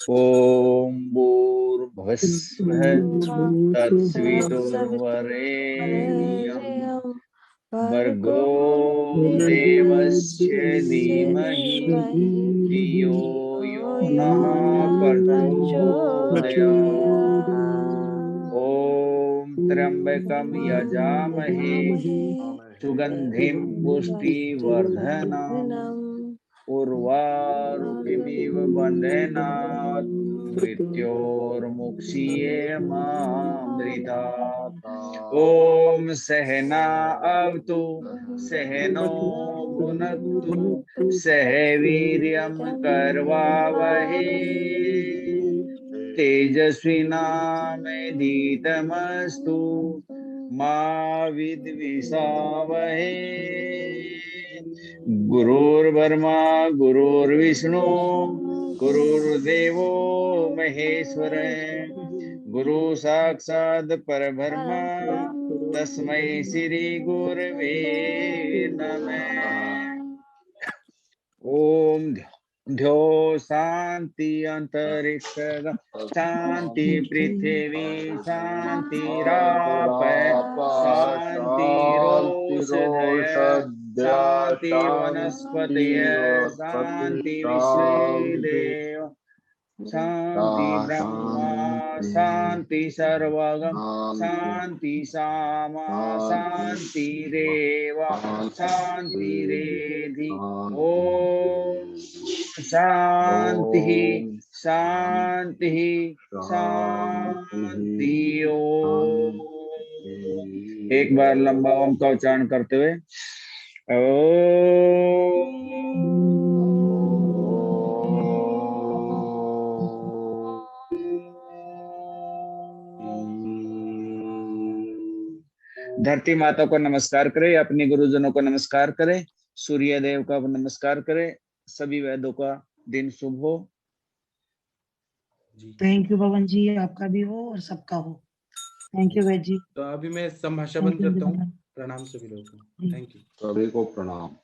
ओम भूर्भुवस्सुः तत्सवितुर्वरेण्यं भर्गो देवस्य धीमहि धियो यो नः प्रचोदयात्। ओम त्र्यंबकं यजामहे सुगंधिं पुष्टिवर्धनम् उर्वारुकमिव बन्धनात् मृत्योर्मुक्षीयमामृतात्। ओम सहना अवतु सहनो भुनक्तु सह वीर्यं करवावहै तेजस्विनामधीतमस्तु मा विद्विषावहै। गुरुर्ब्रह्मा गुरुर्विष्णु गुरुर्देवो महेश्वर गुरु साक्षात् परब्रह्म तस्मै श्री गुरवे नमः। ओम ध्यो शांति अंतरिक्ष शांति पृथ्वी शांति राप शांतिरोषधय शांति वनस्पतय शांति विश्वेदेव शांति ब्रह्मा शांति सर्वगम शांति सामा शांति रेवा शांति रेधि ओम शांति शांति शांति ओम। एक बार लंबा ओम का उच्चारण करते हुए ओम। धरती माता को नमस्कार करें, अपने गुरुजनों को नमस्कार करें, सूर्य देव का नमस्कार करें, सभी वैदों का दिन शुभ हो। थैंक यू पवन जी, आपका भी हो और सबका हो। थैंक यू वैद जी। तो अभी मैं संभाषा बंद करता हूँ। प्रणाम सभी लोगों को। Thank you. सभी को प्रणाम।